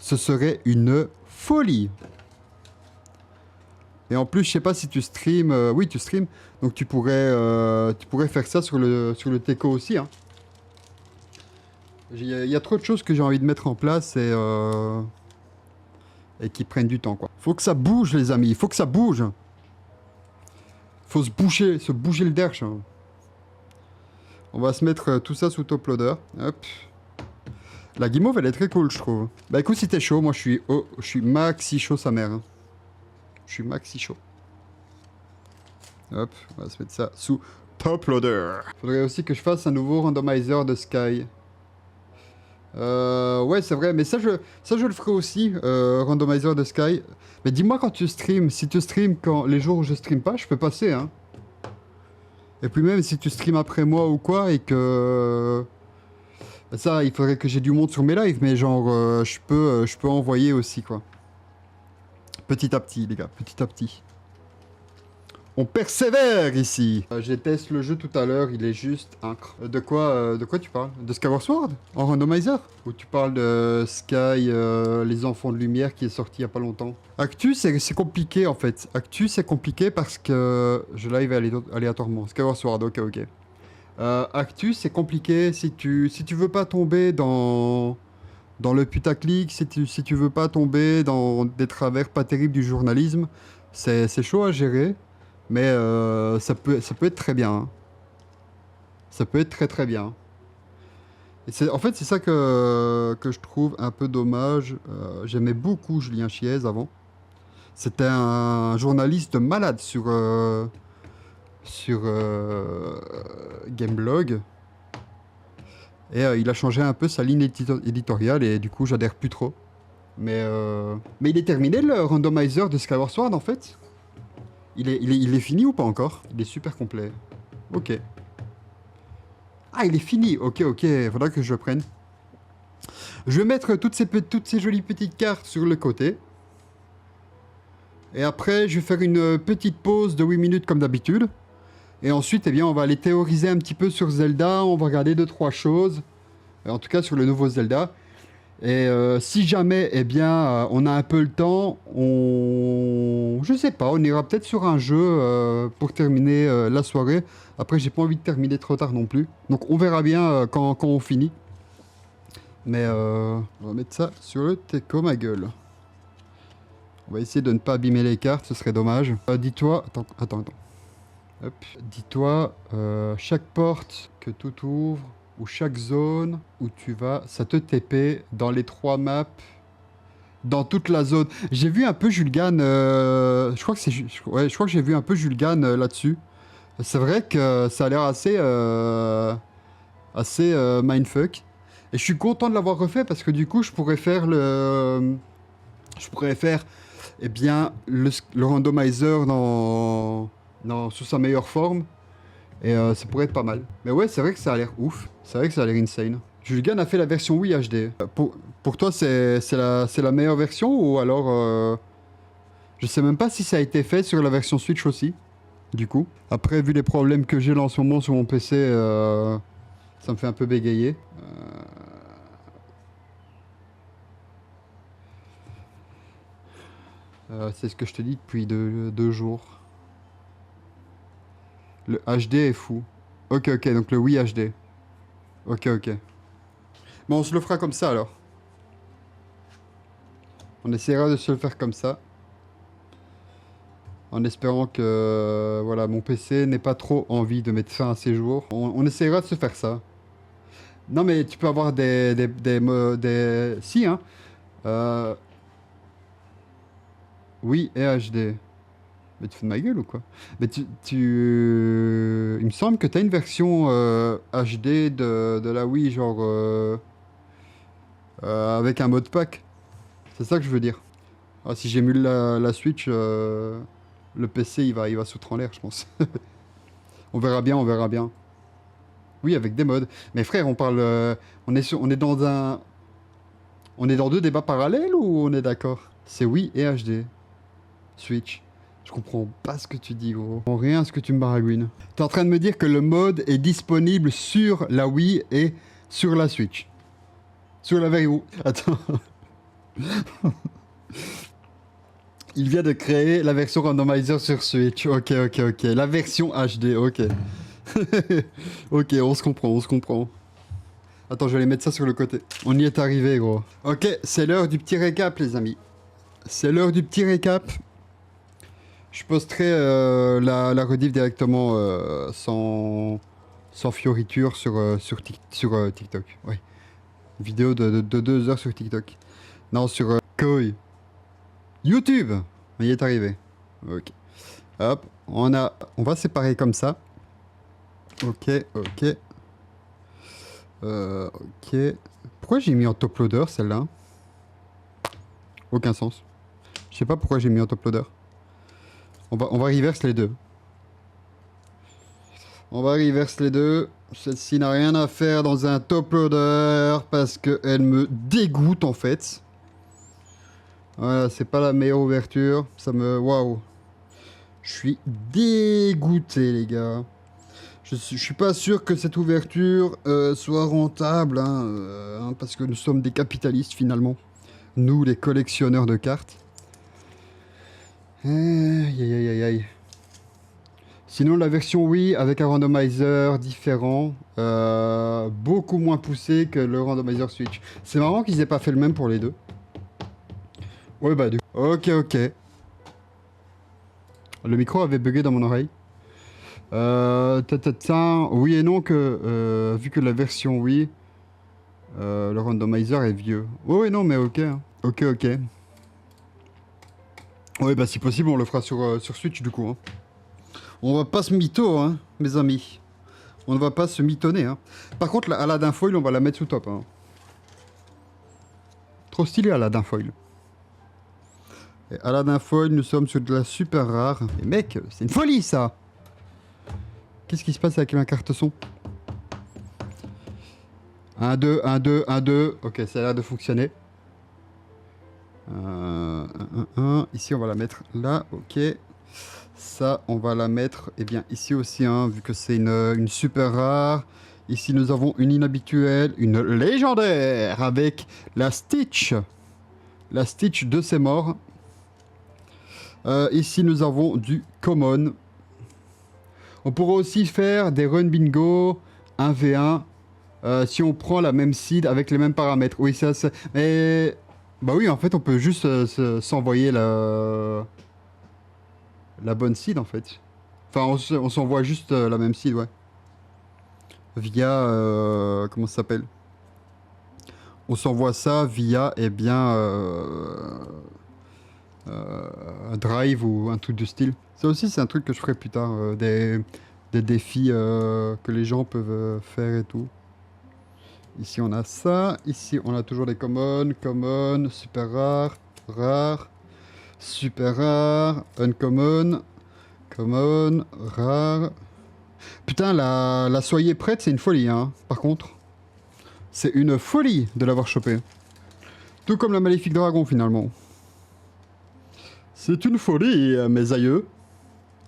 [SPEAKER 1] ce serait une folie. Et en plus, je sais pas si tu stream. Oui, tu stream. Donc tu pourrais faire ça sur le Teco aussi, hein. Il y a trop de choses que j'ai envie de mettre en place et qui prennent du temps, quoi. Faut que ça bouge, les amis. Faut que ça bouge. Faut se bouger le derche, hein. On va se mettre tout ça sous top loader. Hop. La guimauve, elle est très cool, je trouve. Bah écoute, si t'es chaud, moi je suis maxi chaud sa mère, hein. Je suis maxi chaud. Hop, on va se mettre ça sous top loader. Faudrait aussi que je fasse un nouveau randomizer de Sky. Ouais, c'est vrai, mais ça je le ferai aussi, randomizer de Sky. Mais dis-moi quand tu streams, si tu streams quand les jours où je stream pas, je peux passer, hein. Et puis même si tu streams après moi ou quoi et que... Ça, il faudrait que j'ai du monde sur mes lives, mais genre, je peux envoyer aussi, quoi. Petit à petit, les gars, petit à petit. On persévère ici. J'ai testé le jeu tout à l'heure, il est juste incre. De quoi tu parles? De Skyward Sword? En randomizer? Ou tu parles de Sky, les enfants de lumière qui est sorti il y a pas longtemps? Actu, c'est compliqué en fait. Actu, c'est compliqué parce que je live aléatoirement. Skyward Sword, ok. Actu, c'est compliqué si tu veux pas tomber dans le putaclic, si tu veux pas tomber dans des travers pas terribles du journalisme, c'est chaud à gérer. Mais ça peut être très bien, hein. Ça peut être très très bien. Et en fait, c'est ça que je trouve un peu dommage. J'aimais beaucoup Julien Chiez avant. C'était un journaliste malade sur Gameblog. Et il a changé un peu sa ligne éditoriale et du coup, j'adhère plus trop. Mais il est terminé le randomizer de Skyward Sword en fait. Il est fini ou pas encore? Il est super complet. Ok. Ah, il est fini. Ok, ok. Faudra que je le prenne. Je vais mettre toutes ces jolies petites cartes sur le côté. Et après, je vais faire une petite pause de 8 minutes comme d'habitude. Et ensuite, eh bien, on va aller théoriser un petit peu sur Zelda. On va regarder 2-3 choses. En tout cas, sur le nouveau Zelda. Et si jamais, eh bien, on a un peu le temps, je sais pas, on ira peut-être sur un jeu pour terminer la soirée. Après, j'ai pas envie de terminer trop tard non plus. Donc, on verra bien quand on finit. Mais on va mettre ça sur le Teco, ma gueule. On va essayer de ne pas abîmer les cartes, ce serait dommage. Dis-toi... Attends. Hop. Dis-toi, chaque porte que tu ouvres, ou chaque zone où tu vas, ça te TP dans les 3 maps, dans toute la zone. J'ai vu un peu Julgan, je crois que ouais, je crois que j'ai vu un peu Julgan là-dessus. C'est vrai que ça a l'air assez mindfuck. Et je suis content de l'avoir refait parce que du coup, je pourrais faire eh bien, le randomizer sous sa meilleure forme. Et ça pourrait être pas mal. Mais ouais, c'est vrai que ça a l'air ouf. C'est vrai que ça a l'air insane. Julgan a fait la version Wii HD. Pour toi, c'est la meilleure version ou alors... je sais même pas si ça a été fait sur la version Switch aussi. Du coup. Après, vu les problèmes que j'ai là en ce moment sur mon PC, ça me fait un peu bégayer. C'est ce que je te dis depuis 2 jours. Le HD est fou. Ok, donc le Wii HD. Ok. Bon, on se le fera comme ça alors. On essaiera de se le faire comme ça. En espérant que voilà, mon PC n'ait pas trop envie de mettre fin à ses jours. On essaiera de se faire ça. Non mais tu peux avoir des... Si, hein. Oui, et HD. Mais tu fais de ma gueule ou quoi? Mais il me semble que tu as une version HD de la Wii, genre... avec un mode pack. C'est ça que je veux dire. Ah, si j'émule la Switch, le PC il va se foutre en l'air, je pense. On verra bien. Oui, avec des mods. Mais frère, on parle. On est dans 2 débats parallèles ou on est d'accord? C'est oui et HD. Switch. Je comprends pas ce que tu dis, gros. Je comprends rien à ce que tu me baragouines. T'es en train de me dire que le mode est disponible sur la Wii et sur la Switch. Sur la Wii U. Attends. Il vient de créer la version randomizer sur Switch. Ok. La version HD, ok. Ok, on se comprend. Attends, je vais aller mettre ça sur le côté. On y est arrivé, gros. Ok, c'est l'heure du petit récap, les amis. C'est l'heure du petit récap. Je posterai la rediff directement sans fioriture sur TikTok. Ouais. Vidéo de 2 heures sur TikTok. Non, sur Koi. YouTube. On y est arrivé. Ok. Hop, on va séparer comme ça. Ok. Ok. Pourquoi j'ai mis en top loader celle-là? Aucun sens. Je sais pas pourquoi j'ai mis en top loader. On va reverse les deux. Celle-ci n'a rien à faire dans un top loader parce qu'elle me dégoûte en fait. Voilà, c'est pas la meilleure ouverture. Waouh. Je suis dégoûté, les gars. Je suis pas sûr que cette ouverture soit rentable, parce que nous sommes des capitalistes finalement. Nous, les collectionneurs de cartes. Aïe. Sinon, la version Wii avec un randomizer différent, beaucoup moins poussé que le randomizer Switch. C'est marrant qu'ils aient pas fait le même pour les deux. Ouais, bah du coup. Ok. Le micro avait bugué dans mon oreille. Oui et non que vu que la version Wii, le randomizer est vieux. Oui, non, mais ok. Ok. Ouais, bah si possible, on le fera sur Switch du coup. On va pas se mytho, mes amis. On ne va pas se mitonner. Par contre, la Aladdin Foil, on va la mettre sous top. Trop stylé, Aladdin Foil. Et Aladdin Foil, nous sommes sur de la super rare. Et mec, c'est une folie, ça. Qu'est-ce qui se passe avec ma carte son? 1, 2, 1, 2, 1, 2. Ok, ça a l'air de fonctionner. 1, 1, 1. Ici, on va la mettre là. Ok. Ça, on va la mettre, eh bien, ici aussi, hein, vu que c'est une super rare. Ici, nous avons une inhabituelle, une légendaire, avec la Stitch. La Stitch de ses morts. Ici, nous avons du common. On pourra aussi faire des run bingo 1v1 si on prend la même seed avec les mêmes paramètres. Oui, ça, c'est... Mais... Bah oui, en fait, on peut juste s'envoyer la bonne seed, en fait. Enfin, on s'envoie juste la même seed, ouais. Via... comment ça s'appelle? On s'envoie ça via, eh bien... un drive ou un truc du style. Ça aussi, c'est un truc que je ferai plus tard. Des défis que les gens peuvent faire et tout. Ici, on a ça. Ici, on a toujours des common, common, super rare, rare, super rare, uncommon, common, rare. Putain, la soyez prête, c'est une folie, hein. Par contre, c'est une folie de l'avoir chopé. Tout comme la maléfique dragon, finalement. C'est une folie, mes aïeux.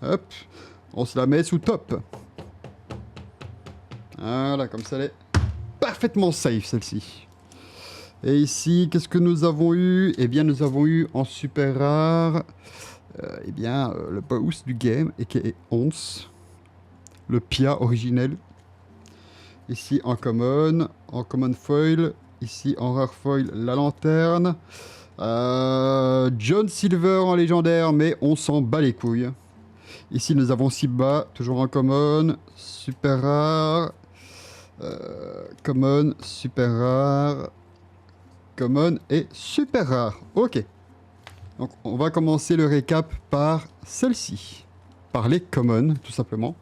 [SPEAKER 1] Hop, on se la met sous top. Voilà, comme ça, elle est parfaitement safe, celle-ci. Et ici, qu'est-ce que nous avons eu? Eh bien, nous avons eu en super rare, eh bien, le boss du game, et qui est 11. Le Pia originel. Ici, en common foil. Ici, en rare foil, la lanterne. John Silver en légendaire, mais on s'en bat les couilles. Ici, nous avons Simba, toujours en common, super rare. Common, super rare. Common et super rare. Ok. Donc, on va commencer le récap par celle-ci. Par les common, tout simplement.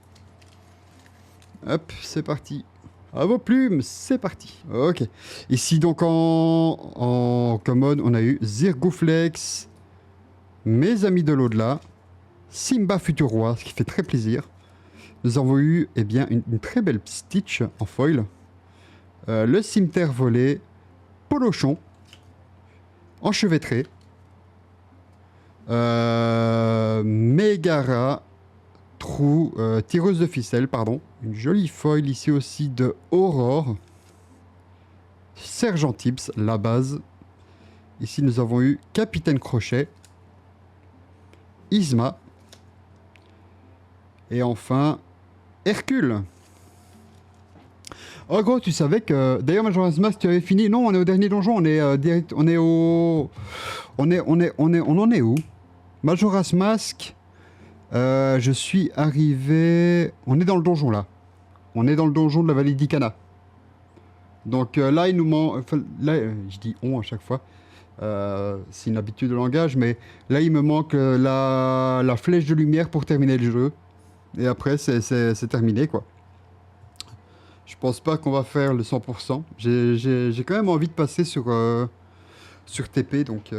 [SPEAKER 1] Hop, c'est parti. À vos plumes, c'est parti. Ok. Ici, donc, en common, on a eu Zirgouflex, Mes Amis de l'Au-delà, Simba Futur Roi, ce qui fait très plaisir. Nous avons eu, eh bien, une très belle Stitch en foil. Le Cimeterre volé, Polochon, Enchevêtré, Megara, Trou, Tireuse de ficelle, pardon. Une jolie foil ici aussi de Aurore. Sergent Tips, la base. Ici, nous avons eu Capitaine Crochet, Isma. Et enfin, Hercule. Oh gros, tu savais que... D'ailleurs, Majora's Mask, tu avais fini. Non, on est au dernier donjon. On est direct... On est au... On en est où? Majora's Mask. Je suis arrivé... On est dans le donjon, là. On est dans le donjon de la vallée d'Ikana. Donc là, il nous manque... Enfin, là, je dis on à chaque fois. C'est une habitude de langage. Mais là, il me manque la flèche de lumière pour terminer le jeu. Et après, c'est terminé, quoi. Je pense pas qu'on va faire le 100%. J'ai quand même envie de passer sur TP, donc...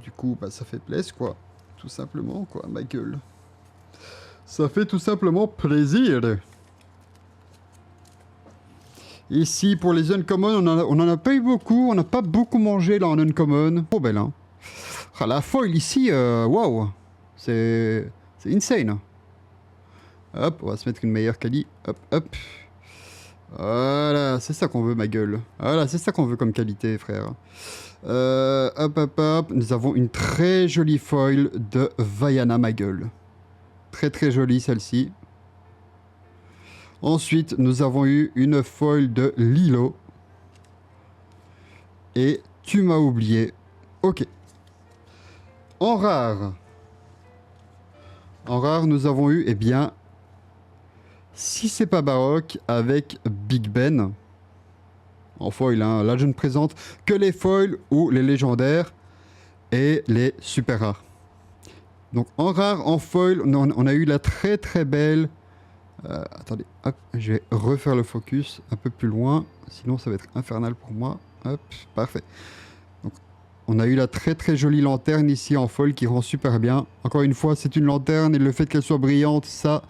[SPEAKER 1] du coup, bah, ça fait plaisir, quoi. Tout simplement, quoi, ma gueule. Ça fait tout simplement plaisir. Ici, pour les uncommon, on en a pas eu beaucoup. On n'a pas beaucoup mangé, là, en uncommon. Trop belle, hein. Ah, la foil, ici, waouh. C'est insane. Hop, on va se mettre une meilleure quali. Hop, hop. Voilà, c'est ça qu'on veut, ma gueule. Voilà, c'est ça qu'on veut comme qualité, frère. Hop, hop, hop. Nous avons une très jolie foil de Vaiana, ma gueule. Très, très jolie, celle-ci. Ensuite, nous avons eu une foil de Lilo. Et tu m'as oublié. Ok. En rare. En rare, nous avons eu, eh bien... Si c'est pas baroque, avec Big Ben. En foil, hein. Là je ne présente que les foils ou les légendaires et les super rares. Donc en rare, en foil, on a eu la très très belle... attendez, hop, je vais refaire le focus un peu plus loin, sinon ça va être infernal pour moi. Hop, parfait. Donc On a eu la très très jolie lanterne ici en foil qui rend super bien. Encore une fois, c'est une lanterne et le fait qu'elle soit brillante, ça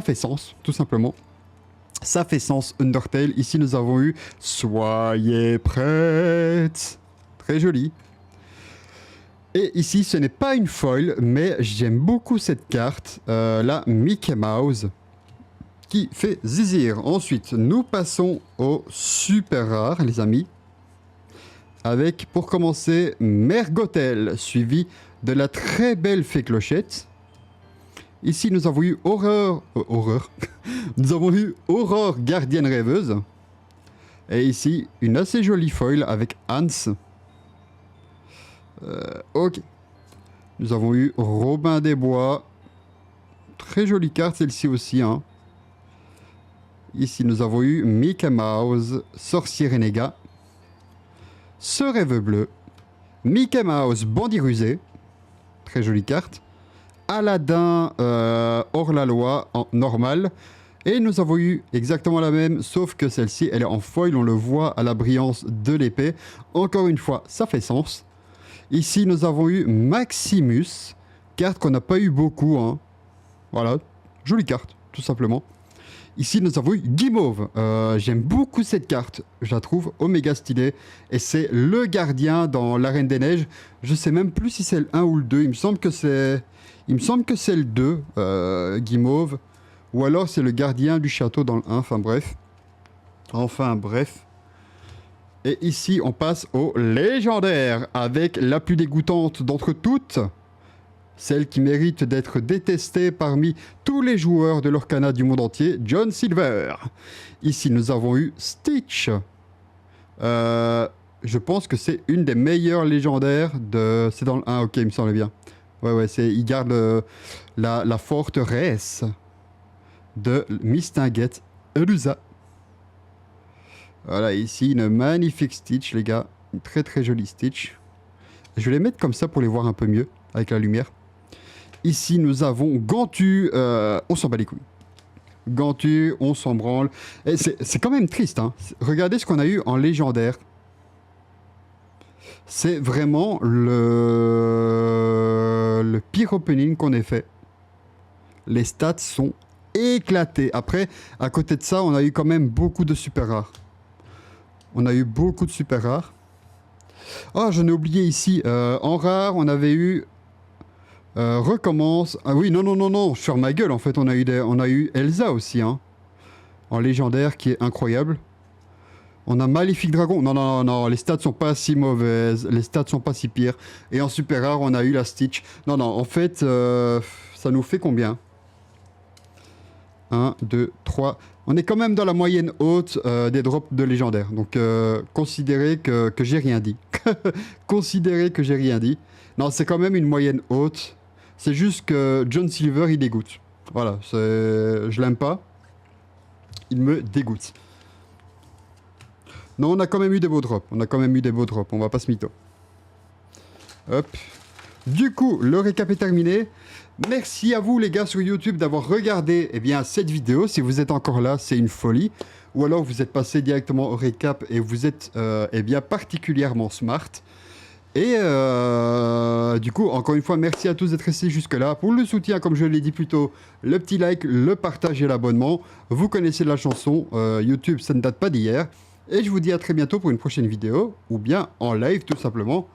[SPEAKER 1] fait sens, tout simplement. Ça fait sens Undertale. Ici, nous avons eu Soyez prêtes. Très joli. Et ici, ce n'est pas une foil, mais j'aime beaucoup cette carte, la Mickey Mouse, qui fait zizir. Ensuite, nous passons au super rare, les amis. Avec, pour commencer, Mère Gothel, suivi de la très belle Fée Clochette. Ici, nous avons eu Horreur. Nous avons eu Aurore Gardienne Rêveuse. Et ici, une assez jolie foil avec Hans. Ok. Nous avons eu Robin des Bois. Très jolie carte, celle-ci aussi. Hein. Ici, nous avons eu Mickey Mouse, Sorcier Renégat. Ce Rêve Bleu. Mickey Mouse, Bandit Rusé. Très jolie carte. Aladdin hors-la-loi en normal. Et nous avons eu exactement la même, sauf que celle-ci, elle est en foil. On le voit à la brillance de l'épée. Encore une fois, ça fait sens. Ici, nous avons eu Maximus. Carte qu'on n'a pas eu beaucoup. Hein. Voilà, jolie carte, tout simplement. Ici, nous avons eu Guimauve. J'aime beaucoup cette carte. Je la trouve oméga stylée. Et c'est le gardien dans l'Arène des Neiges. Je sais même plus si c'est le 1 ou le 2. Il me semble que c'est le 2, Guimauve. Ou alors c'est le gardien du château dans le 1. Enfin bref. Et ici, on passe au légendaire. Avec la plus dégoûtante d'entre toutes. Celle qui mérite d'être détestée parmi tous les joueurs de l'Orcana du monde entier, John Silver. Ici, nous avons eu Stitch. Je pense que c'est une des meilleures légendaires de... C'est dans le 1, ok, il me semble bien. Ouais, il garde la forteresse de Mistinguett Elusa. Voilà, ici, une magnifique Stitch, les gars. Une très très jolie Stitch. Je vais les mettre comme ça pour les voir un peu mieux, avec la lumière. Ici, nous avons Gantu. On s'en bat les couilles. Gantu, on s'en branle. Et c'est quand même triste. Hein. Regardez ce qu'on a eu en légendaire. C'est vraiment le pire opening qu'on ait fait. Les stats sont éclatés. Après, à côté de ça, on a eu quand même beaucoup de super rares. On a eu beaucoup de super rares. Oh, j'en ai oublié ici. En rare, on avait eu... recommence. Ah oui, non, je ferme ma gueule. En fait, on a eu Elsa aussi, hein, en légendaire, qui est incroyable. On a Maléfique Dragon. Non, les stats sont pas si mauvaises. Les stats sont pas si pires. Et en super rare, on a eu la Stitch. Non, en fait, ça nous fait combien? 1, 2, 3. On est quand même dans la moyenne haute des drops de légendaire. Donc, considérez que j'ai rien dit. Considérez que j'ai rien dit. Non, c'est quand même une moyenne haute. C'est juste que John Silver, il dégoûte. Voilà, je l'aime pas. Il me dégoûte. Non, on a quand même eu des beaux drops. On va pas se mytho. Hop. Du coup, le récap est terminé. Merci à vous, les gars, sur YouTube, d'avoir regardé cette vidéo. Si vous êtes encore là, c'est une folie. Ou alors, vous êtes passé directement au récap et vous êtes particulièrement smart. Et du coup, encore une fois, merci à tous d'être restés jusque-là. Pour le soutien, comme je l'ai dit plus tôt, le petit like, le partage et l'abonnement. Vous connaissez la chanson, YouTube, ça ne date pas d'hier. Et je vous dis à très bientôt pour une prochaine vidéo, ou bien en live tout simplement.